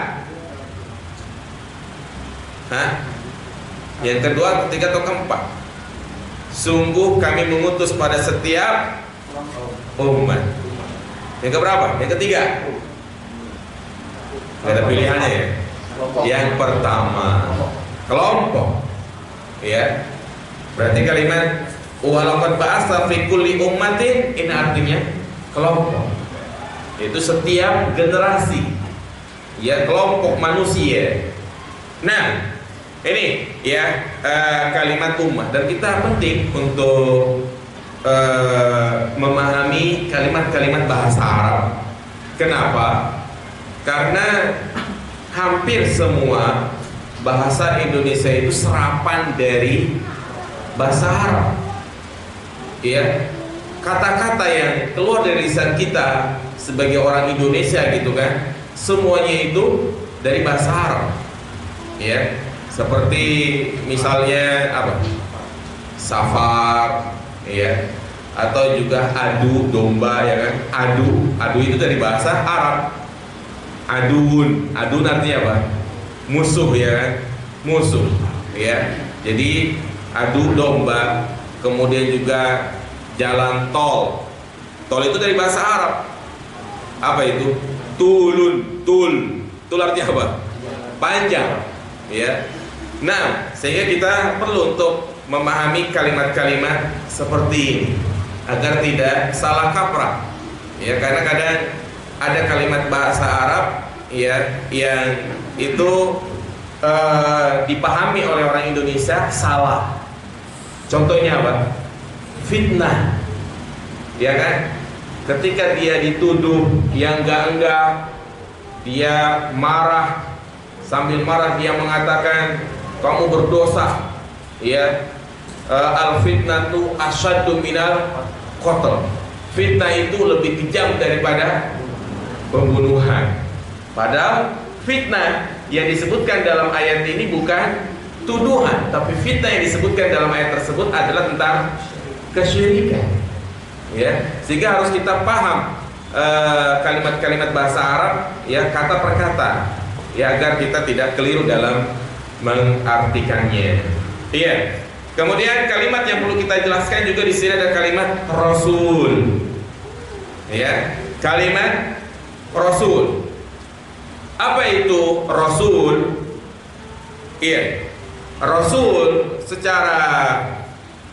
B: Hah? Yang kedua, ketiga atau keempat? Sungguh kami mengutus pada setiap umat. Yang keberapa? Yang ketiga? Gak ada pilihannya ya. Yang pertama, kelompok. Ya. Berarti kalimat walaqad ba'atsa fi kulli ummatin, ini artinya kelompok. Itu setiap generasi. Ya, kelompok manusia. Nah, ini ya kalimat ummah, dan kita penting untuk memahami kalimat-kalimat bahasa Arab. Kenapa? Karena hampir semua bahasa Indonesia itu serapan dari bahasa Arab. Ya, kata-kata yang keluar dari lisan kita sebagai orang Indonesia gitu kan, semuanya itu dari bahasa Arab. Ya, seperti misalnya apa? Safar, ya, atau juga adu domba, ya kan? Adu itu dari bahasa Arab. Adun artinya apa? Musuh, ya kan? Musuh, ya. Jadi adu domba. Kemudian juga jalan tol. Tol itu dari bahasa Arab. Apa itu? Tul artinya apa? Panjang, ya. Nah, sehingga kita perlu untuk memahami kalimat-kalimat seperti ini agar tidak salah kaprah. Ya, karena kadang ada kalimat bahasa Arab ya yang itu dipahami oleh orang Indonesia salah. Contohnya apa? Fitnah. Ya kan? Ketika dia dituduh yang enggak, dia marah, sambil marah dia mengatakan kamu berdosa. Ya, al fitnatu asyaddu minal qatl. Fitnah itu lebih kejam daripada pembunuhan. Padahal fitnah yang disebutkan dalam ayat ini bukan tuduhan, tapi fitnah yang disebutkan dalam ayat tersebut adalah tentang kesyirikan. Ya, sehingga harus kita paham kalimat-kalimat bahasa Arab, ya, kata per kata, ya, agar kita tidak keliru dalam mengartikannya. Iya. Kemudian kalimat yang perlu kita jelaskan juga di sini ada kalimat Rasul. Ya, kalimat Rasul. Apa itu Rasul? Iya, Rasul secara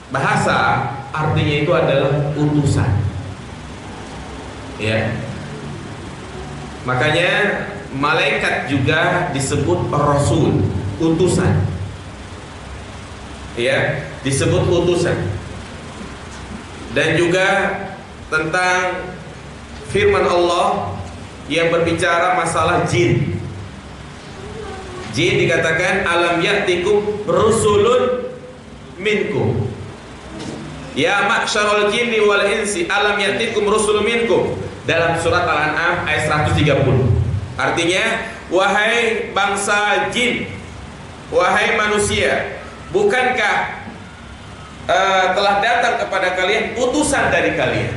B: bahasa artinya itu adalah utusan. Ya, makanya malaikat juga disebut Rasul, utusan. Ya, disebut utusan. Dan juga tentang firman Allah yang berbicara masalah jin. Jin dikatakan alam ya'tikum rusulun minkum. Ya ma'syarul jinni wal insi alam ya'tikum rusulun minkum. Dalam surat Al-An'am ayat 130. Artinya, wahai bangsa jin, wahai manusia, bukankah telah datang kepada kalian utusan dari kalian?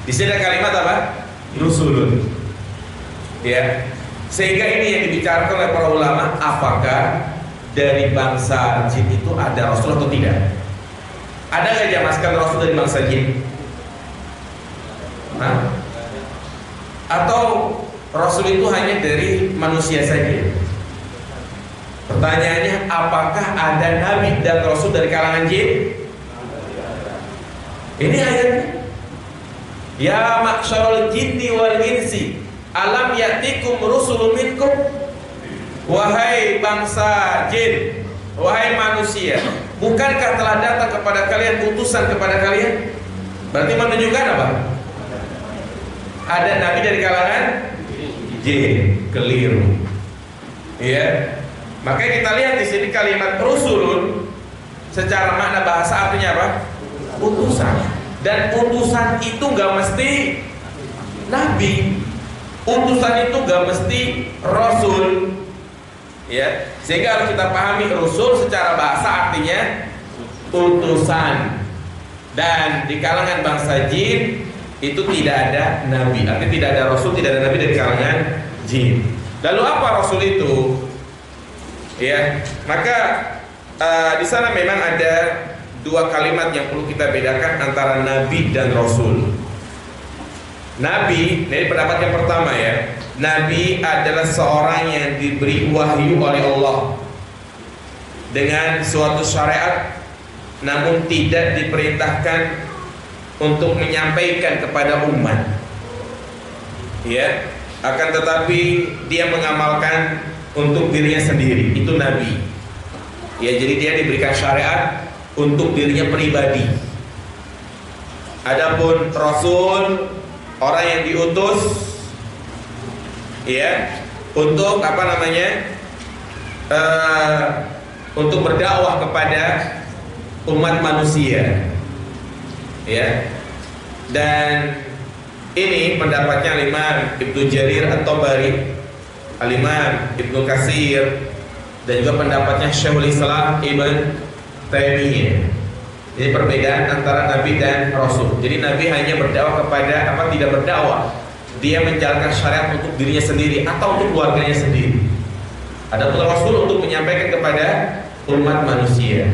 B: Di sini ada kalimat apa? Rusulun. Ya. Sehingga ini yang dibicarakan oleh para ulama, apakah dari bangsa jin itu ada rasul atau tidak? Ada nggak jamaskan rasul dari bangsa jin? Nah, atau rasul itu hanya dari manusia saja? Pertanyaannya, apakah ada nabi dan rasul dari kalangan jin? Ini ayatnya. Ya ma'syarul jinni wal insi alam ya'tikum rusulun minkum. Wahai bangsa jin, wahai manusia, bukankah telah datang kepada kalian utusan kepada kalian? Berarti menunjukkan apa? Ada nabi dari kalangan jin. Keliru. Ya. Makanya kita lihat di sini kalimat rusulun secara makna bahasa artinya apa? Utusan. Dan utusan itu gak mesti nabi. Utusan itu gak mesti rasul. Ya, sehingga harus kita pahami rasul secara bahasa artinya utusan. Dan di kalangan bangsa jin itu tidak ada nabi. Artinya tidak ada rasul, tidak ada nabi dari kalangan jin. Lalu apa rasul itu? Ya, maka di sana memang ada dua kalimat yang perlu kita bedakan antara nabi dan rasul. Nabi, ini pendapat yang pertama ya. Nabi adalah seorang yang diberi wahyu oleh Allah dengan suatu syariat, namun tidak diperintahkan untuk menyampaikan kepada umat. Ya, akan tetapi dia mengamalkan untuk dirinya sendiri. Itu nabi. Ya, jadi dia diberikan syariat untuk dirinya pribadi. Adapun rasul, orang yang diutus ya untuk untuk berdakwah kepada umat manusia. Ya. Dan ini pendapatnya Imam Ibnu Jarir At-Tabari, Al-Imam Ibnu Katsir, dan juga pendapatnya Syekhul Islam Ibn Taimiyah. Jadi perbedaan antara nabi dan rasul. Jadi nabi hanya berdakwah kepada tidak berdakwah. Dia menjalankan syariat untuk dirinya sendiri atau untuk keluarganya sendiri. Adapun rasul untuk menyampaikan kepada umat manusia.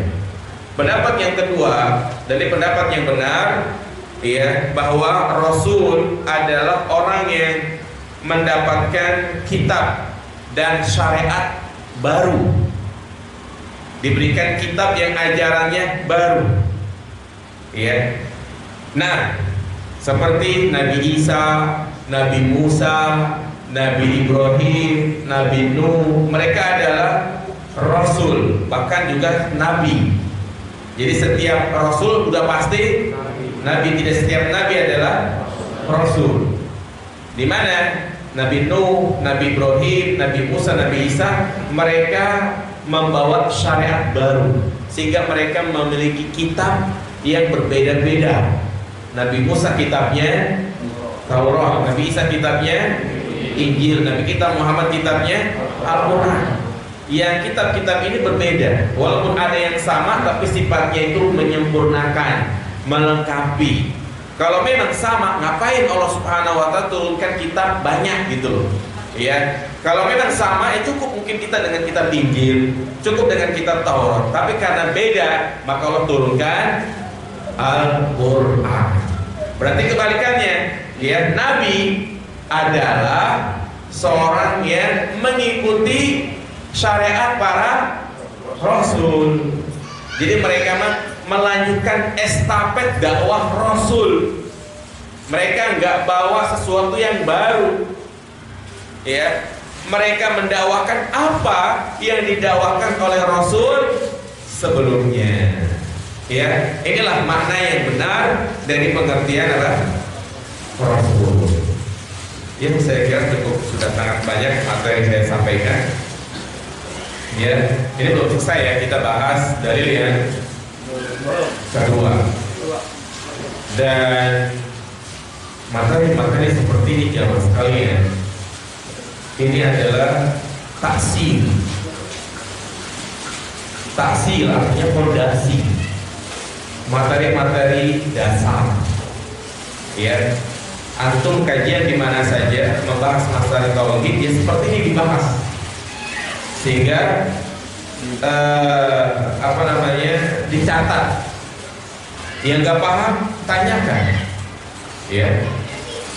B: Pendapat yang kedua, dari pendapat yang benar, ya, bahwa rasul adalah orang yang mendapatkan kitab dan syariat baru. Diberikan kitab yang ajarannya baru. Ya. Nah, seperti Nabi Isa, Nabi Musa, Nabi Ibrahim, Nabi Nuh, mereka adalah rasul, bahkan juga nabi. Jadi setiap rasul sudah pasti nabi, tidak setiap nabi adalah rasul. Di mana Nabi Nuh, Nabi Ibrahim, Nabi Musa, Nabi Isa, mereka membawa syariat baru, sehingga mereka memiliki kitab yang berbeda-beda. Nabi Musa kitabnya Taurat, Nabi Isa kitabnya Injil, Nabi kita Muhammad kitabnya Al-Quran. Yang kitab-kitab ini berbeda, walaupun ada yang sama, tapi sifatnya itu menyempurnakan, melengkapi. Kalau memang sama, ngapain Allah Subhanahu wa Ta'ala turunkan kitab banyak gitu loh? Ya, kalau memang sama, cukup mungkin kita dengan kitab Injil, cukup dengan kitab Taurat. Tapi karena beda, maka Allah turunkan Al-Quran. Berarti kebalikannya, ya, Nabi adalah seorang yang mengikuti syariat para rasul. Jadi mereka melanjutkan estafet dakwah rasul. Mereka nggak bawa sesuatu yang baru. Ya, mereka mendakwakan apa yang didakwakan oleh rasul sebelumnya. Ya, inilah makna yang benar dari pengertian rasul. Yang saya kira cukup, sudah sangat banyak materi yang saya sampaikan. Ya, ini belum selesai ya, kita bahas dalil yang kedua. Dan materi-materi seperti ini jamaah sekalian, ini adalah taksil. Taksil artinya fondasi, materi-materi dasar. Ya, antum kajian di mana saja membahas masalah tauhid, ya seperti ini dibahas, sehingga dicatat. Yang nggak paham tanyakan. Ya,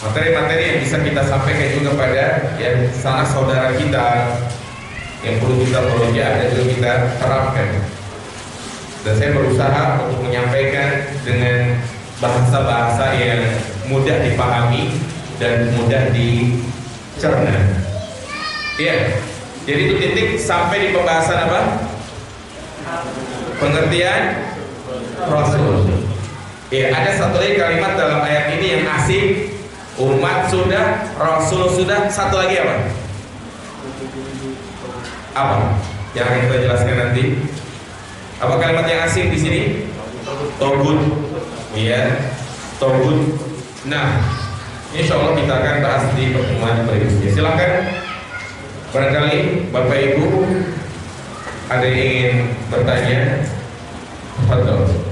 B: materi-materi yang bisa kita sampaikan juga pada yang salah saudara kita yang perlu kita pelajari dan juga kita terapkan. Dan saya berusaha untuk menyampaikan dengan bahasa-bahasa yang mudah dipahami dan mudah dicerna. Ya, jadi itu titik sampai di pembahasan apa? Pengertian Rasul. Ya, ada satu lagi kalimat dalam ayat ini yang asing. Umat sudah, Rasul sudah. Satu lagi apa? Apa? Yang akan kita jelaskan nanti. Apa kalimat yang asing di sini? Togut. Iya, Togut. Nah, insya Allah kita akan bahas di pertemuan berikutnya. Silakan. Barangkali Bapak Ibu ada yang ingin bertanya? Betul.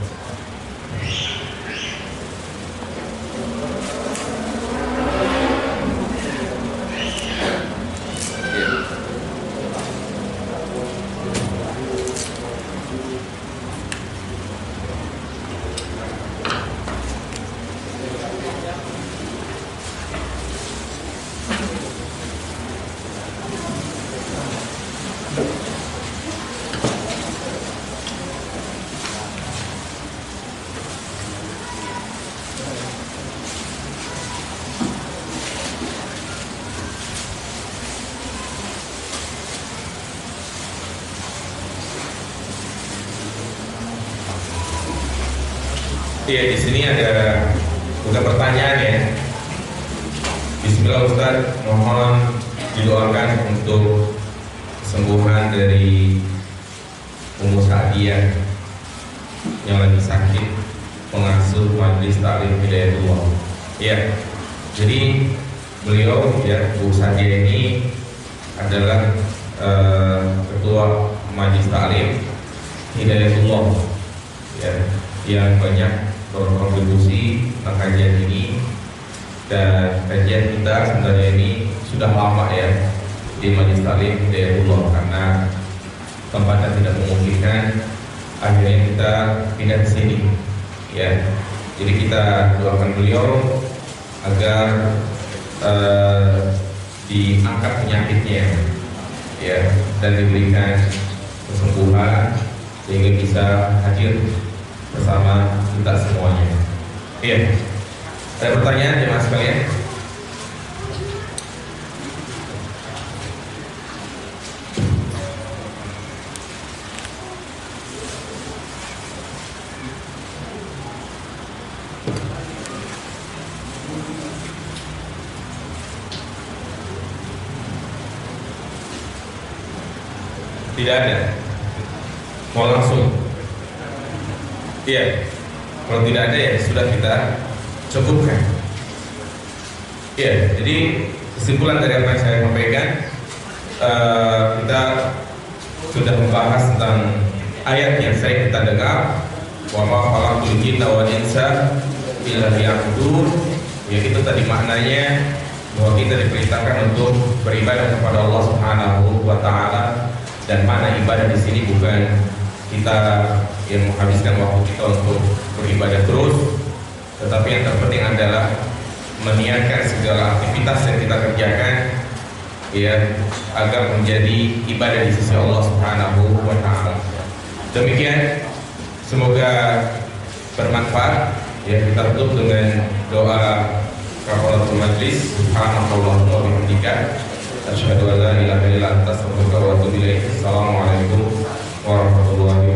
B: Iya, di sini ada bukan pertanyaan ya. Bismillah Ustaz, mohon didoakan untuk kesembuhan dari Ummu Sa'diyah yang lagi sakit, pengasuh Majelis Ta'lim Hidayatullah. Ya, jadi beliau ya Bu Sa'diyah ini adalah ketua Majelis Ta'lim Hidayatullah ya, yang banyak berkontribusi tentang kajian ini. Dan kajian kita sebenarnya ini sudah lama ya di Majelis Ta'lim Hidayatullah, karena tempatnya tidak memungkinkan, akhirnya kita pindah ke sini ya. Jadi kita doakan beliau agar diangkat penyakitnya ya, dan diberikan kesembuhan sehingga bisa hadir bersama kita semuanya. Iya. Ada pertanyaan jemaah sekalian? Tidak ada. Mau langsung? Iya. Kalau tidak ada ya sudah kita cukupkan. Iya. Jadi kesimpulan dari apa yang saya sampaikan, kita sudah membahas tentang ayat yang sering kita dengar, wa ma khalaqtul jinna wal insa illa liya'budun. Ya, itu tadi maknanya bahwa kita diperintahkan untuk beribadah kepada Allah Subhanahu wa taala. Dan mana ibadah di sini bukan kita yang menghabiskan waktu kita untuk beribadah terus, tetapi yang terpenting adalah meniatkan segala aktivitas yang kita kerjakan ya agar menjadi ibadah di sisi Allah Subhanahu wa taala. Demikian, semoga bermanfaat ya. Kita tutup dengan doa kafaratul majlis. Subhanallahumma wa bihamdika asyhadu an la ilaha illa anta astaghfiruka wa atubu ilaik. Assalamualaikum warahmatullahi wabarakatuh.